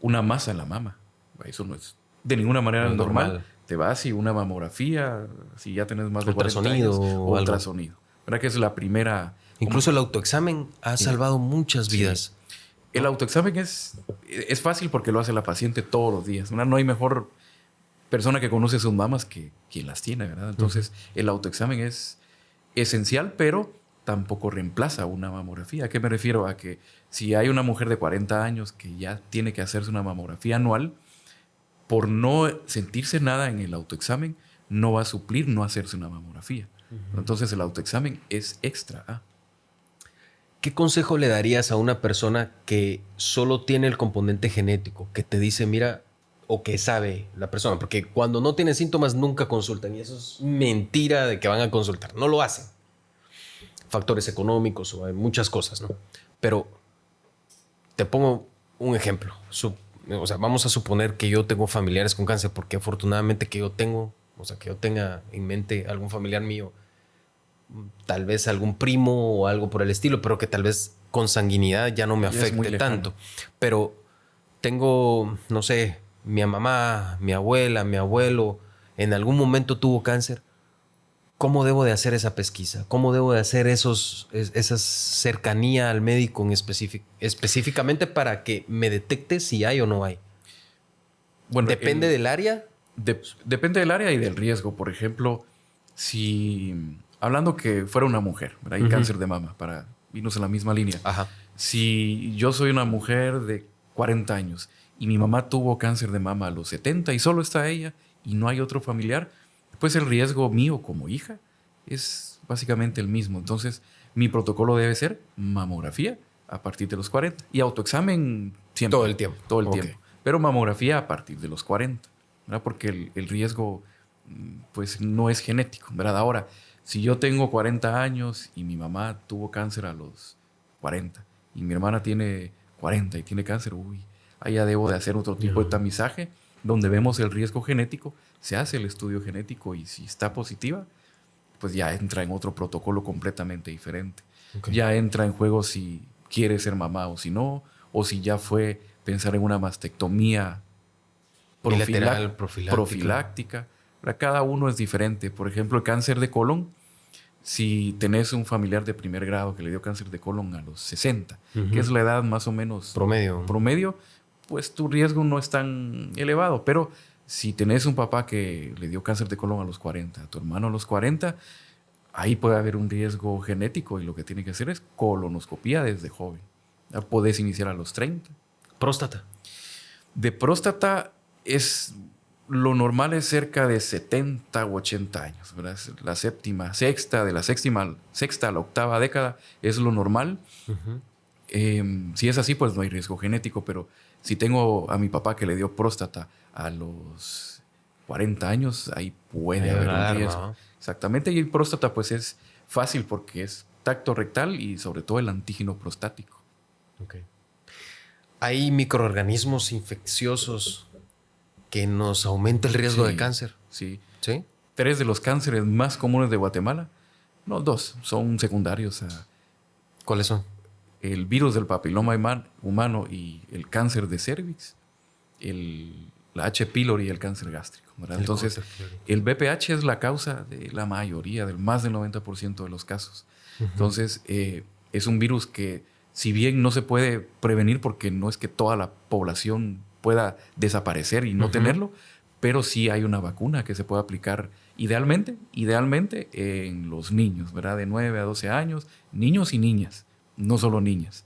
Una masa en la mama. Eso no es de ninguna manera normal. Te vas y una mamografía, si ya tenés más de 40 años, o ultrasonido. ¿Verdad? Que es la primera... Incluso el autoexamen ha salvado muchas vidas. Sí. El autoexamen es fácil porque lo hace la paciente todos los días. No hay mejor persona que conoce sus mamas que quien las tiene, ¿verdad? Entonces, el autoexamen es esencial, pero tampoco reemplaza una mamografía. ¿A qué me refiero? A que si hay una mujer de 40 años que ya tiene que hacerse una mamografía anual, por no sentirse nada en el autoexamen, no va a suplir no hacerse una mamografía. Entonces, el autoexamen es extra. ¿Qué consejo le darías a una persona que solo tiene el componente genético, que te dice, mira, o que sabe la persona? Porque cuando no tienen síntomas nunca consultan y eso es mentira de que van a consultar. No lo hacen. factores económicos o hay muchas cosas, ¿no? Pero te pongo un ejemplo. O sea, vamos a suponer que yo tengo familiares con cáncer, porque afortunadamente que yo tenga en mente algún familiar mío, tal vez algún primo o algo por el estilo, pero que tal vez con sanguinidad ya no me afecte tanto. Pero tengo, no sé, mi mamá, mi abuela, mi abuelo, en algún momento tuvo cáncer. ¿Cómo debo de hacer esa pesquisa? ¿Cómo debo de hacer esa cercanía al médico específicamente para que me detecte si hay o no hay? Bueno, ¿Depende del área? Depende del área y del riesgo. Por ejemplo, si... Hablando que fuera una mujer, ¿verdad? Y cáncer de mama, para irnos en la misma línea. Ajá. Si yo soy una mujer de 40 años y mi mamá tuvo cáncer de mama a los 70 y solo está ella y no hay otro familiar, pues el riesgo mío como hija es básicamente el mismo. Entonces, mi protocolo debe ser mamografía a partir de los 40 y autoexamen siempre. Todo el tiempo. Todo el Ok. tiempo. Pero mamografía a partir de los 40, ¿verdad? Porque el riesgo pues no es genético, ¿verdad? Ahora, si yo tengo 40 años y mi mamá tuvo cáncer a los 40 y mi hermana tiene 40 y tiene cáncer, ahí ya debo de hacer otro tipo de tamizaje donde vemos el riesgo genético, se hace el estudio genético y si está positiva, pues ya entra en otro protocolo completamente diferente. Okay. Ya entra en juego si quiere ser mamá o si no, o si ya fue pensar en una mastectomía Bilateral, profiláctica. Cada uno es diferente. Por ejemplo, el cáncer de colon, si tenés un familiar de primer grado que le dio cáncer de colon a los 60, que es la edad más o menos promedio, pues tu riesgo no es tan elevado. Pero si tenés un papá que le dio cáncer de colon a los 40, a tu hermano a los 40, ahí puede haber un riesgo genético y lo que tiene que hacer es colonoscopía desde joven. Ya podés iniciar a los 30. Próstata. De próstata lo normal es cerca de 70 u 80 años, ¿verdad? La sexta a la octava década es lo normal. Si es así, pues no hay riesgo genético, pero si tengo a mi papá que le dio próstata a los 40 años, ahí puede haber un riesgo. ¿No? Exactamente, y el próstata pues es fácil porque es tacto rectal y sobre todo el antígeno prostático. Okay. ¿Hay microorganismos infecciosos que nos aumenta el riesgo de cáncer? Sí. ¿Sí? 3 de los cánceres más comunes de Guatemala, 2, son secundarios a... ¿Cuáles son? El virus del papiloma humano y el cáncer de cervix, la H. pylori y el cáncer gástrico, ¿verdad? Entonces, el BPH es la causa de la mayoría, del más del 90% de los casos. Entonces, es un virus que, si bien no se puede prevenir porque no es que toda la población pueda desaparecer y no tenerlo, pero sí hay una vacuna que se puede aplicar idealmente en los niños, ¿verdad? De 9 a 12 años, niños y niñas, no solo niñas.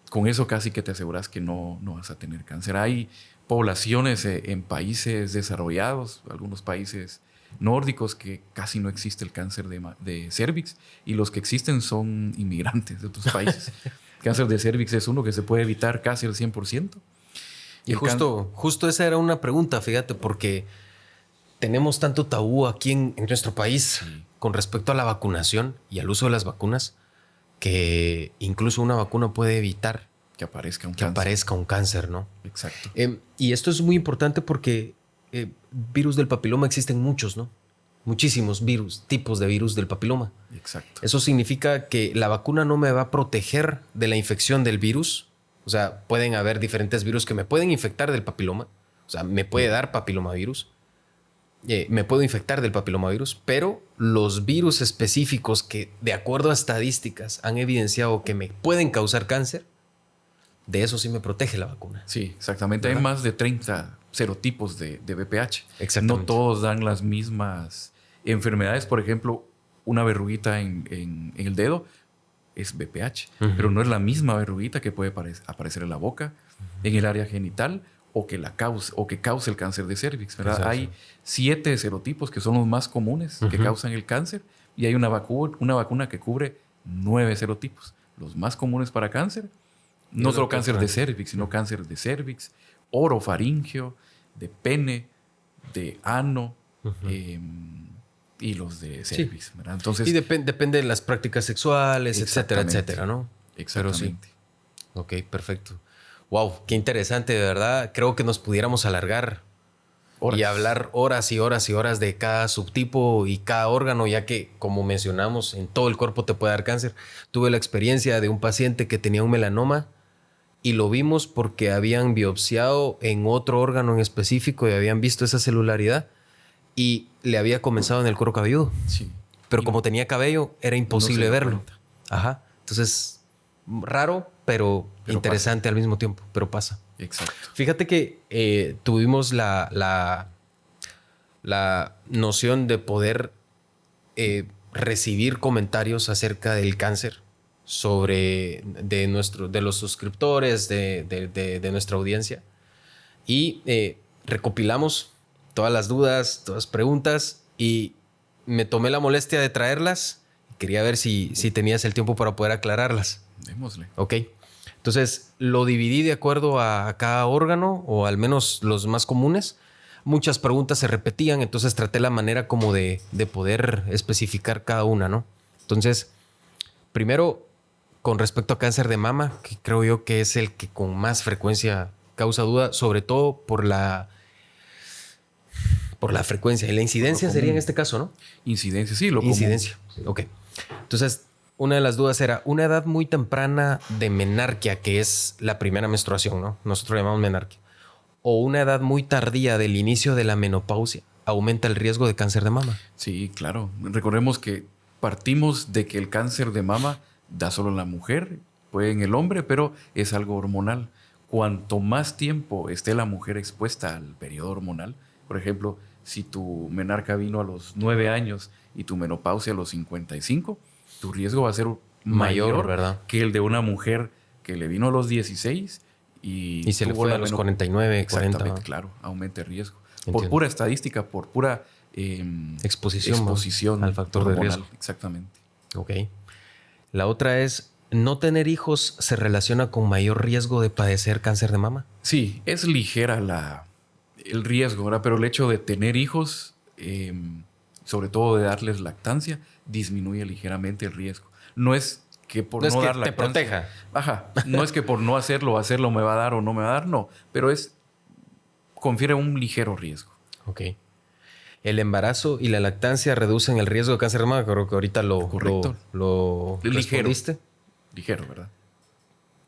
Con eso casi que te aseguras que no vas a tener cáncer. Hay poblaciones en países desarrollados, algunos países nórdicos, que casi no existe el cáncer de cervix y los que existen son inmigrantes de otros países. El cáncer de cervix es uno que se puede evitar casi al 100%. Y justo esa era una pregunta, fíjate, porque tenemos tanto tabú aquí en nuestro país con respecto a la vacunación y al uso de las vacunas, que incluso una vacuna puede evitar que aparezca un cáncer, ¿no? Exacto. Y esto es muy importante porque virus del papiloma existen muchos, ¿no? Muchísimos tipos de virus del papiloma. Exacto. Eso significa que la vacuna no me va a proteger de la infección del virus. O sea, pueden haber diferentes virus que me pueden infectar del papiloma. O sea, me puede dar papilomavirus. Me puedo infectar del papilomavirus, pero los virus específicos que, de acuerdo a estadísticas, han evidenciado que me pueden causar cáncer, de eso sí me protege la vacuna. Sí, exactamente. ¿Verdad? Hay más de 30 serotipos de BPH. Exactamente. No todos dan las mismas enfermedades. Por ejemplo, una verruguita en el dedo es BPH, pero no es la misma verruguita que puede aparecer en la boca, en el área genital, o que cause el cáncer de cervix, ¿verdad? Hay 7 serotipos que son los más comunes que causan el cáncer y hay una vacuna que cubre 9 serotipos. Los más comunes para cáncer, no solo cáncer de cervix, sino cáncer de cervix, orofaringeo, de pene, de ano, y los de cervix, ¿verdad? Entonces, y depende de las prácticas sexuales, etcétera, Exactamente. etcétera, ¿no? exactamente. Ok, perfecto. Wow, qué interesante, de verdad. Creo que nos pudiéramos alargar Horas. y hablar horas y horas y horas de cada subtipo y cada órgano, ya que, como mencionamos, en todo el cuerpo te puede dar cáncer. Tuve la experiencia de un paciente que tenía un melanoma y lo vimos porque habían biopsiado en otro órgano en específico y habían visto esa celularidad y le había comenzado en el cuero cabelludo. Sí. Pero Y como tenía cabello, era imposible dio verlo. cuenta. Ajá. Entonces, raro, pero interesante al mismo tiempo, pero pasa. Exacto. Fíjate que tuvimos la noción de poder recibir comentarios acerca del cáncer de los suscriptores, de nuestra audiencia. Y recopilamos todas las dudas, todas las preguntas y me tomé la molestia de traerlas. Quería ver si tenías el tiempo para poder aclararlas. Démosle. Ok. Entonces lo dividí de acuerdo a cada órgano, o al menos los más comunes. Muchas preguntas se repetían, entonces traté la manera como de poder especificar cada una, ¿no? Entonces, primero, con respecto a cáncer de mama, que creo yo que es el que con más frecuencia causa duda, sobre todo por la frecuencia. Y la incidencia sería en este caso, ¿no? Incidencia, sí, lo Incidencia. Ok. Entonces, una de las dudas era una edad muy temprana de menarquia, que es la primera menstruación, ¿no? Nosotros lo llamamos menarquia. O una edad muy tardía del inicio de la menopausia aumenta el riesgo de cáncer de mama. Sí, claro. Recordemos que partimos de que el cáncer de mama da solo en la mujer, puede en el hombre, pero es algo hormonal. Cuanto más tiempo esté la mujer expuesta al periodo hormonal, por ejemplo, si tu menarca vino a los 9 años y tu menopausia a los 55, tu riesgo va a ser mayor, ¿verdad? que el de una mujer que le vino a los 16 y se le tuvo fue la a los 49, 40. Exactamente, claro, aumenta el riesgo. Entiendo. Por pura estadística, por pura exposición al factor de hormonal. riesgo. Exactamente. Ok. La otra es, ¿no tener hijos se relaciona con mayor riesgo de padecer cáncer de mama? Sí, es ligera el riesgo, ¿verdad? Pero el hecho de tener hijos, sobre todo de darles lactancia, disminuye ligeramente el riesgo. No es que por No es no que dar te lactancia... proteja. Ajá. No es que por no hacerlo me va a dar o no me va a dar, no. Pero confiere un ligero riesgo. Ok. El embarazo y la lactancia reducen el riesgo de cáncer de mama. Creo que ahorita Correcto. lo Ligero. respondiste. Ligero, ¿verdad?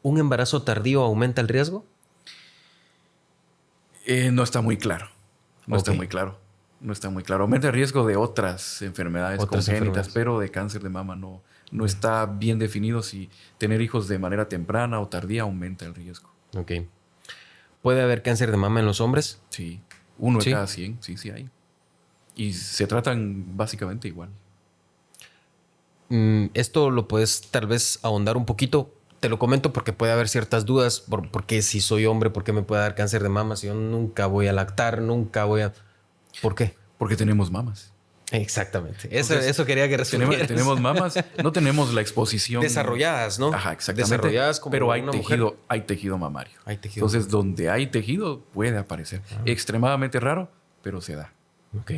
¿Un embarazo tardío aumenta el riesgo? No está muy claro. No está Ok. muy claro. No está muy claro. Aumenta el riesgo de otras enfermedades congénitas, enfermedades. pero de cáncer de mama no está bien definido si tener hijos de manera temprana o tardía aumenta el riesgo. Ok. ¿Puede haber cáncer de mama en los hombres? Sí. 1 de Sí. cada 100, sí hay. Y se tratan básicamente igual. Esto lo puedes tal vez ahondar un poquito. Te lo comento porque puede haber ciertas dudas. ¿Por qué si soy hombre, por qué me puede dar cáncer de mama? Si yo nunca voy a lactar, nunca voy a... ¿Por qué? Porque tenemos mamas. Exactamente. Entonces, Eso quería que resumieras. tenemos mamas, no tenemos la exposición. Desarrolladas, ¿no? Ajá, exactamente. Desarrolladas como pero hay una tejido, mujer. hay tejido mamario. Hay tejido. Entonces, donde hay tejido, puede aparecer. Extremadamente raro, pero se da. Ok.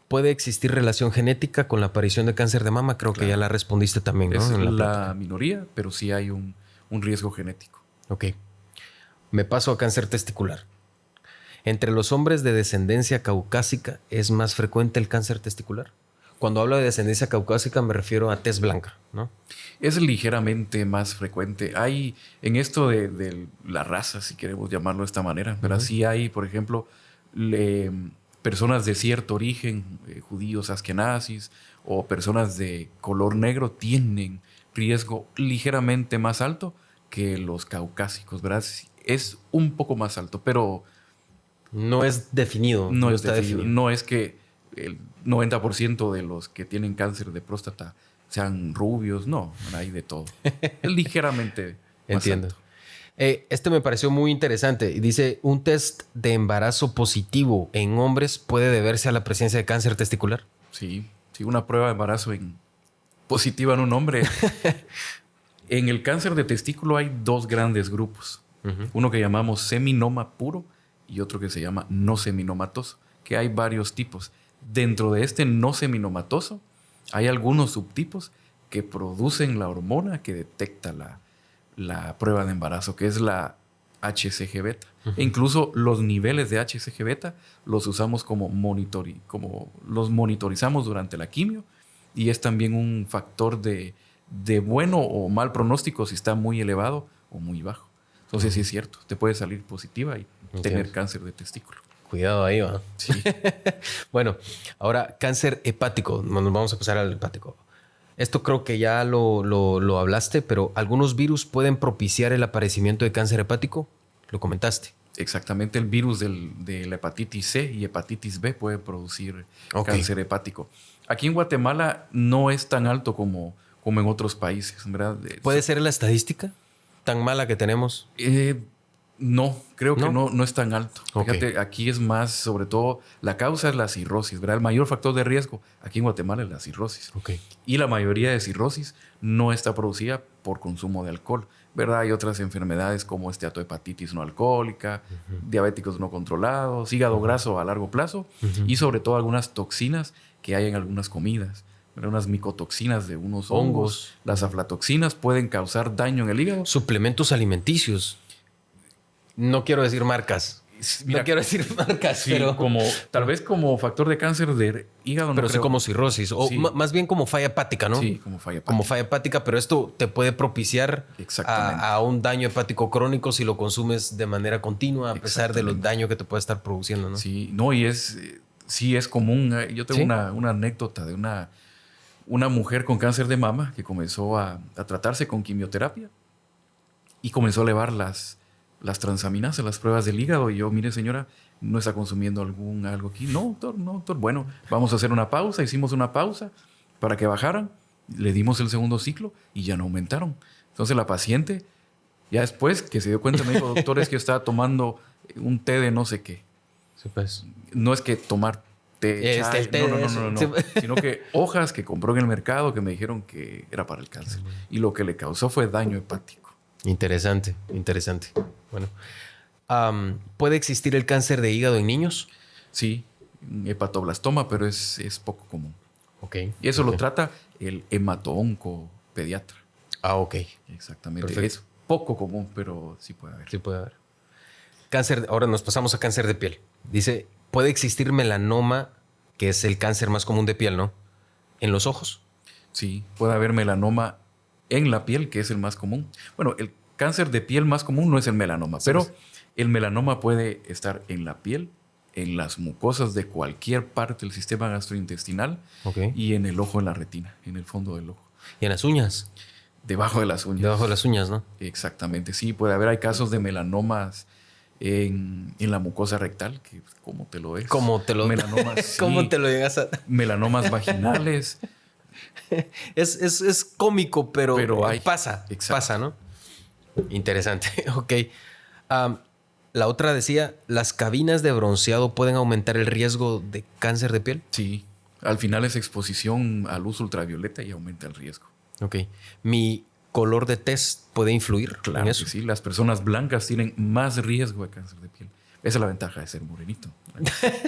¿Puede existir relación genética con la aparición de cáncer de mama? Creo que ya la respondiste también, ¿no? Es En la plática. minoría, pero sí hay un riesgo genético. Ok. Me paso a cáncer testicular. ¿Entre los hombres de descendencia caucásica es más frecuente el cáncer testicular? Cuando hablo de descendencia caucásica me refiero a tez blanca, ¿no? Es ligeramente más frecuente. Hay en esto de la raza, si queremos llamarlo de esta manera, pero sí hay, por ejemplo, personas de cierto origen, judíos, askenazis, o personas de color negro tienen riesgo ligeramente más alto que los caucásicos, ¿verdad? Es un poco más alto, pero No es definido. no es está definido. No es que el 90% de los que tienen cáncer de próstata sean rubios, no, hay de todo. Es ligeramente más Entiendo. alto. Este me pareció muy interesante. Dice, ¿un test de embarazo positivo en hombres puede deberse a la presencia de cáncer testicular? Sí, una prueba de embarazo positiva en un hombre. En el cáncer de testículo hay 2 grandes grupos. Uno que llamamos seminoma puro y otro que se llama no seminomatoso, que hay varios tipos. Dentro de este no seminomatoso hay algunos subtipos que producen la hormona que detecta la prueba de embarazo, que es la HCG beta. E incluso los niveles de HCG beta los usamos como los monitorizamos durante la quimio, y es también un factor de bueno o mal pronóstico si está muy elevado o muy bajo. Entonces sí es cierto, te puede salir positiva y tener cáncer de testículo. Cuidado ahí, ¿va? Sí. Bueno, ahora cáncer hepático. Nos vamos a pasar al hepático. Esto creo que ya lo hablaste, pero ¿algunos virus pueden propiciar el aparecimiento de cáncer hepático? Lo comentaste. Exactamente, el virus de la hepatitis C y hepatitis B puede producir cáncer hepático. Aquí en Guatemala no es tan alto como en otros países, ¿verdad? ¿Puede ser la estadística tan mala que tenemos? No, creo que ¿No? no es tan alto. Fíjate, aquí es más, sobre todo, la causa es la cirrosis, ¿verdad? El mayor factor de riesgo aquí en Guatemala es la cirrosis. Y la mayoría de cirrosis no está producida por consumo de alcohol, ¿verdad? Hay otras enfermedades como esteatohepatitis no alcohólica, diabéticos no controlados, hígado graso a largo plazo y sobre todo algunas toxinas que hay en algunas comidas. Unas micotoxinas de unos hongos. Las aflatoxinas pueden causar daño en el hígado. Suplementos alimenticios. No quiero decir marcas. Mira, sí, pero tal vez como factor de cáncer de hígado. Pero sí como cirrosis. O sí. Más bien como falla hepática, ¿no? Sí, como falla hepática. Como falla hepática, pero esto te puede propiciar a un daño hepático crónico si lo consumes de manera continua, a pesar de los daños que te puede estar produciendo, ¿no? Sí, no, y sí es común. Yo tengo una anécdota de una mujer con cáncer de mama que comenzó a tratarse con quimioterapia y comenzó a elevar las transaminasas, las pruebas del hígado. Y yo, mire señora, ¿no está consumiendo algo aquí? No, doctor. Bueno, vamos a hacer una pausa. Hicimos una pausa para que bajaran. Le dimos el segundo ciclo y ya no aumentaron. Entonces la paciente, ya después que se dio cuenta, me dijo, doctor, es que yo estaba tomando un té de no sé qué. Sí, pues. No es que tomar té, no. Sí. Sino que hojas que compró en el mercado que me dijeron que era para el cáncer. Y lo que le causó fue daño hepático. Interesante. Bueno, ¿puede existir el cáncer de hígado en niños? Sí, hepatoblastoma, pero es poco común. Y eso lo trata el hemato-onco pediatra. Ok. Exactamente. Perfecto. Es poco común, pero sí puede haber. Sí puede haber. Cáncer, ahora nos pasamos a cáncer de piel. Dice, ¿puede existir melanoma, que es el cáncer más común de piel, ¿no? ¿En los ojos? Sí, puede haber melanoma en la piel, que es el más común. Bueno, el cáncer de piel más común no es el melanoma, pero el melanoma puede estar en la piel, en las mucosas de cualquier parte del sistema gastrointestinal y en el ojo, en la retina, en el fondo del ojo. ¿Y en las uñas? Debajo de las uñas. Debajo de las uñas, ¿no? Exactamente, sí, puede haber. Hay casos de melanomas en la mucosa rectal, que ¿cómo te lo ves? ¿Cómo te lo melanomas? ¿Cómo te lo llegas a...? Melanomas vaginales. Es cómico, pero pasa. Exacto. Pasa, ¿no? Interesante. Ok. La otra decía, ¿las cabinas de bronceado pueden aumentar el riesgo de cáncer de piel? Sí. Al final es exposición a luz ultravioleta y aumenta el riesgo. Ok. ¿Mi color de tez puede influir en eso? Que sí. Las personas blancas tienen más riesgo de cáncer de piel. Esa es la ventaja de ser morenito.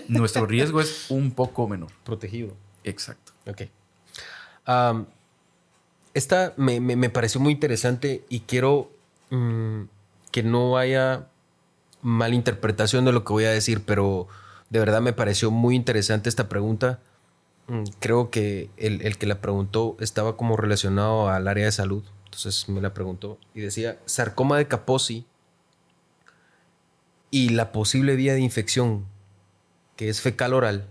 Nuestro riesgo es un poco menor. Protegido. Exacto. Ok. Esta me pareció muy interesante y quiero que no haya malinterpretación de lo que voy a decir, pero de verdad me pareció muy interesante esta pregunta. Creo que el que la preguntó estaba como relacionado al área de salud. Entonces me la preguntó y decía, sarcoma de Kaposi y la posible vía de infección, que es fecal oral,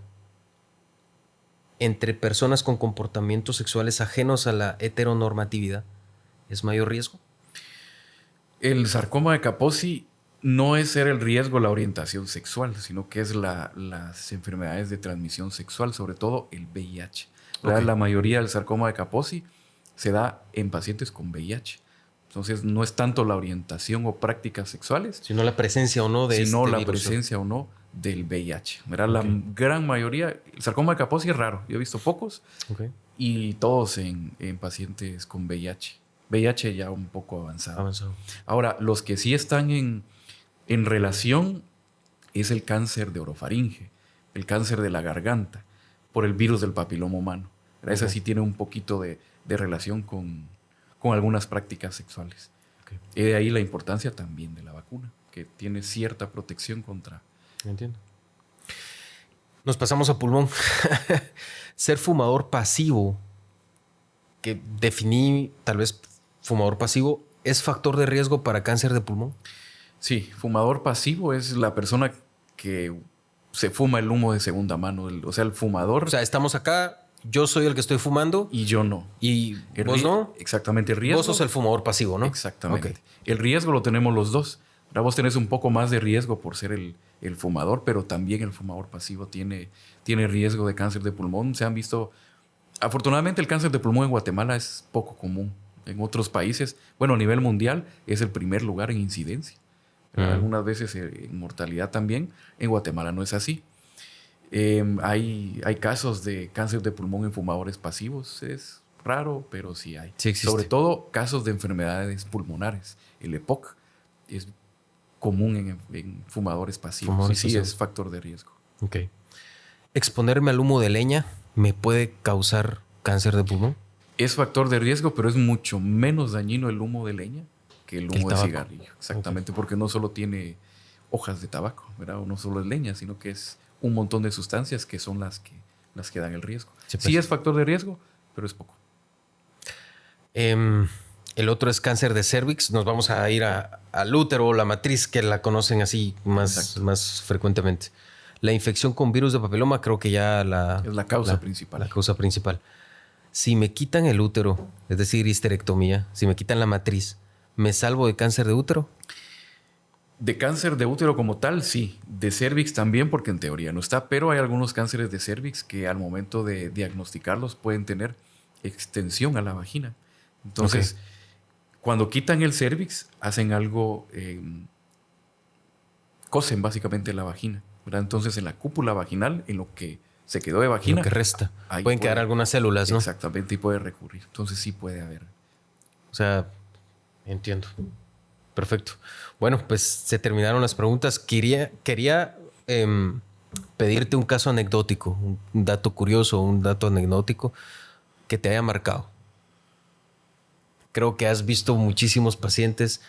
entre personas con comportamientos sexuales ajenos a la heteronormatividad, ¿es mayor riesgo? El sarcoma de Kaposi no es ser el riesgo la orientación sexual, sino que es las enfermedades de transmisión sexual, sobre todo el VIH. La mayoría del sarcoma de Kaposi se da en pacientes con VIH. Entonces no es tanto la orientación o prácticas sexuales, sino la presencia o no de sino la virus. presencia o no del VIH. La gran mayoría, el sarcoma de Kaposi es raro. Yo he visto pocos y todos en pacientes con VIH. VIH ya un poco avanzado. Ahora, los que sí están en relación es el cáncer de orofaringe, el cáncer de la garganta. por el virus del papiloma humano. Esa sí tiene un poquito de relación con algunas prácticas sexuales. Okay. Y de ahí la importancia también de la vacuna, que tiene cierta protección contra... Entiendo. Nos pasamos a pulmón. Ser fumador pasivo, que definí tal vez fumador pasivo, ¿es factor de riesgo para cáncer de pulmón? Sí, fumador pasivo es la persona que se fuma el humo de segunda mano. O sea, el fumador... O sea, estamos acá, yo soy el que estoy fumando. Y yo no. ¿Y vos no? Exactamente, el riesgo... Vos sos el fumador pasivo, ¿no? Exactamente. Okay. El riesgo lo tenemos los dos. Ahora vos tenés un poco más de riesgo por ser el fumador, pero también el fumador pasivo tiene riesgo de cáncer de pulmón. Se han visto... Afortunadamente el cáncer de pulmón en Guatemala es poco común. En otros países, bueno, a nivel mundial, es el primer lugar en incidencia. Algunas veces en mortalidad también. En Guatemala no es así. Hay casos de cáncer de pulmón en fumadores pasivos. Es raro, pero sí hay. Sí existe. Sobre todo casos de enfermedades pulmonares. El EPOC es común en fumadores pasivos. Fumadores sí, pasivos. es factor de riesgo. Ok. ¿Exponerme al humo de leña me puede causar cáncer de pulmón? Es factor de riesgo, pero es mucho menos dañino el humo de leña que el humo de cigarrillo. Exactamente, okay. Porque no solo tiene hojas de tabaco, ¿verdad? O no solo es leña, sino que es un montón de sustancias que son las que dan el riesgo. Sí es factor de riesgo, pero es poco. El otro es cáncer de cervix. Nos vamos a ir al útero o la matriz, que la conocen así más frecuentemente. La infección con virus de papiloma creo que ya es la causa principal. La causa principal. Si me quitan el útero, es decir, histerectomía, si me quitan la matriz, ¿me salvo de cáncer de útero? De cáncer de útero como tal, sí. De cervix también, porque en teoría no está. Pero hay algunos cánceres de cervix que al momento de diagnosticarlos pueden tener extensión a la vagina. Entonces, cuando quitan el cervix, hacen algo... cosen básicamente la vagina, ¿verdad? Entonces, en la cúpula vaginal, en lo que se quedó de vagina... Lo que resta. Pueden quedar algunas células, ¿no? Exactamente, y puede recurrir. Entonces, sí puede haber. O sea, entiendo. Perfecto. Bueno, pues se terminaron las preguntas. Quería pedirte un caso anecdótico, un dato curioso, un dato anecdótico que te haya marcado. Creo que has visto muchísimos pacientes.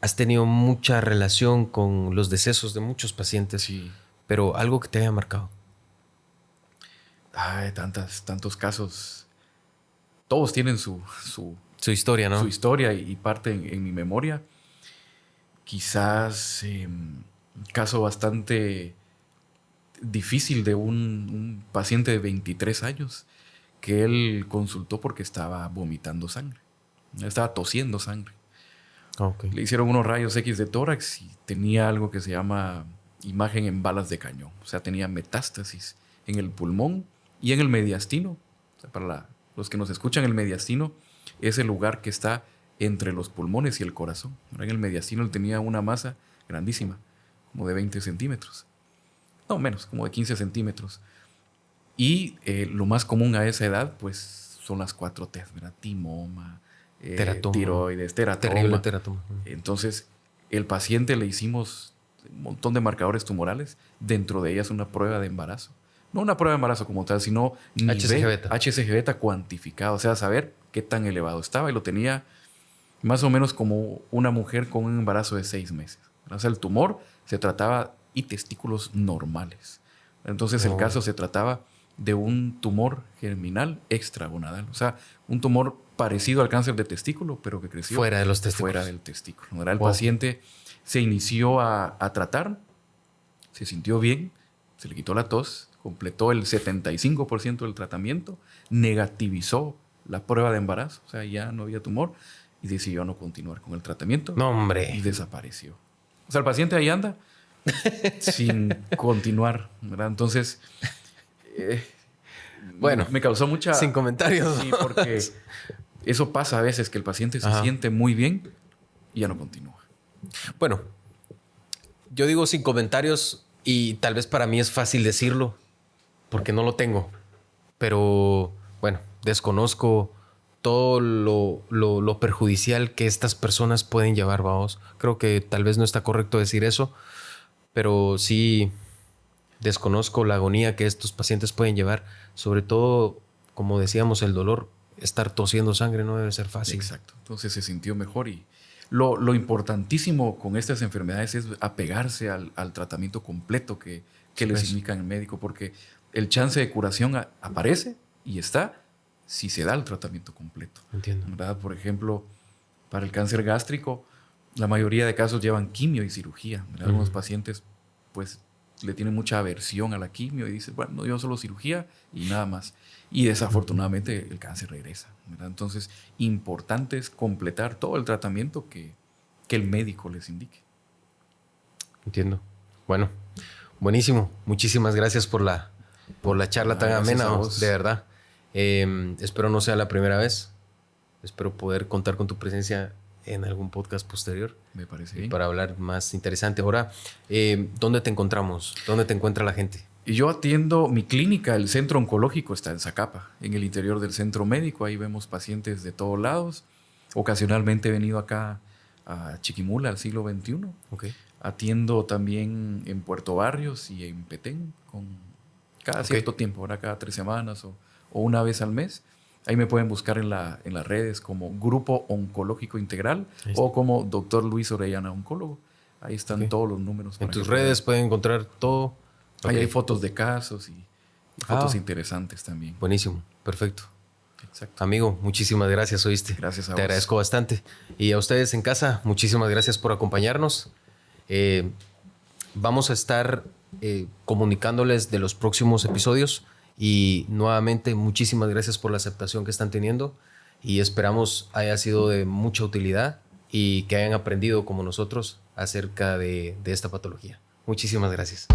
Has tenido mucha relación con los decesos de muchos pacientes. Sí. Pero algo que te haya marcado. Ay, tantos casos. Todos tienen su historia, ¿no? Su historia y parte en mi memoria. Quizás un caso bastante difícil de un paciente de 23 años que él consultó porque estaba vomitando sangre. Estaba tosiendo sangre. Okay. Le hicieron unos rayos X de tórax y tenía algo que se llama imagen en balas de cañón. O sea, tenía metástasis en el pulmón y en el mediastino. O sea, para los que nos escuchan, el mediastino es el lugar que está entre los pulmones y el corazón. En el mediastino él tenía una masa grandísima, como de 20 centímetros. No, menos, como de 15 centímetros. Y lo más común a esa edad, pues, son las 4 T, ¿verdad? Timoma, tiroides, teratoma. Terrible teratoma. Entonces, el paciente le hicimos un montón de marcadores tumorales, dentro de ellas una prueba de embarazo. No una prueba de embarazo como tal, sino HCG beta cuantificado. O sea, saber qué tan elevado estaba. Y lo tenía más o menos como una mujer con un embarazo de 6 meses. O sea, el tumor se trataba y testículos normales. Entonces, el caso se trataba de un tumor germinal extragonadal. O sea, un tumor parecido al cáncer de testículo, pero que creció fuera de los testículos. Fuera del testículo. El paciente se inició a tratar, se sintió bien, se le quitó la tos, completó el 75% del tratamiento, negativizó la prueba de embarazo, o sea, ya no había tumor, y decidió no continuar con el tratamiento. No, hombre. Y desapareció. O sea, el paciente ahí anda sin continuar, ¿verdad? Entonces, bueno, me causó mucha... Sin comentarios. Sí, porque eso pasa a veces, que el paciente se siente muy bien y ya no continúa. Bueno, yo digo sin comentarios y tal vez para mí es fácil decirlo porque no lo tengo. Pero, bueno, desconozco todo lo perjudicial que estas personas pueden llevar, vamos. Creo que tal vez no está correcto decir eso, pero sí desconozco la agonía que estos pacientes pueden llevar. Sobre todo, como decíamos, el dolor, estar tosiendo sangre no debe ser fácil. Exacto. Entonces se sintió mejor y lo importantísimo con estas enfermedades es apegarse al tratamiento completo que les indica el médico, porque el chance de curación aparece y está si se da el tratamiento completo. Entiendo. ¿Verdad? Por ejemplo, para el cáncer gástrico, la mayoría de casos llevan quimio y cirugía. Algunos pacientes pues le tienen mucha aversión a la quimio y dicen, bueno, yo solo cirugía y nada más. Y desafortunadamente el cáncer regresa, ¿verdad? Entonces, importante es completar todo el tratamiento que el médico les indique. Entiendo. Bueno, buenísimo. Muchísimas gracias por la charla tan amena, de verdad. Espero no sea la primera vez. Espero poder contar con tu presencia en algún podcast posterior. Me parece bien. Para hablar más interesante. Ahora, ¿dónde te encontramos? ¿Dónde te encuentra la gente? Y yo atiendo mi clínica, el centro oncológico está en Zacapa, en el interior del centro médico. Ahí vemos pacientes de todos lados. Ocasionalmente he venido acá a Chiquimula, al siglo XXI. Okay. Atiendo también en Puerto Barrios y en Petén, cada cierto tiempo, ahora cada 3 semanas o una vez al mes. Ahí me pueden buscar en las redes como Grupo Oncológico Integral o como Dr. Luis Orellana Oncólogo. Ahí están todos los números. En tus redes pueden encontrar todo. Ahí hay fotos de casos y fotos interesantes también. Buenísimo, perfecto. Exacto. Amigo, muchísimas gracias, ¿oíste? Gracias a vos. Te agradezco bastante. Y a ustedes en casa, muchísimas gracias por acompañarnos. Vamos a estar comunicándoles de los próximos episodios y nuevamente muchísimas gracias por la aceptación que están teniendo y esperamos haya sido de mucha utilidad y que hayan aprendido como nosotros acerca de esta patología. Muchísimas gracias.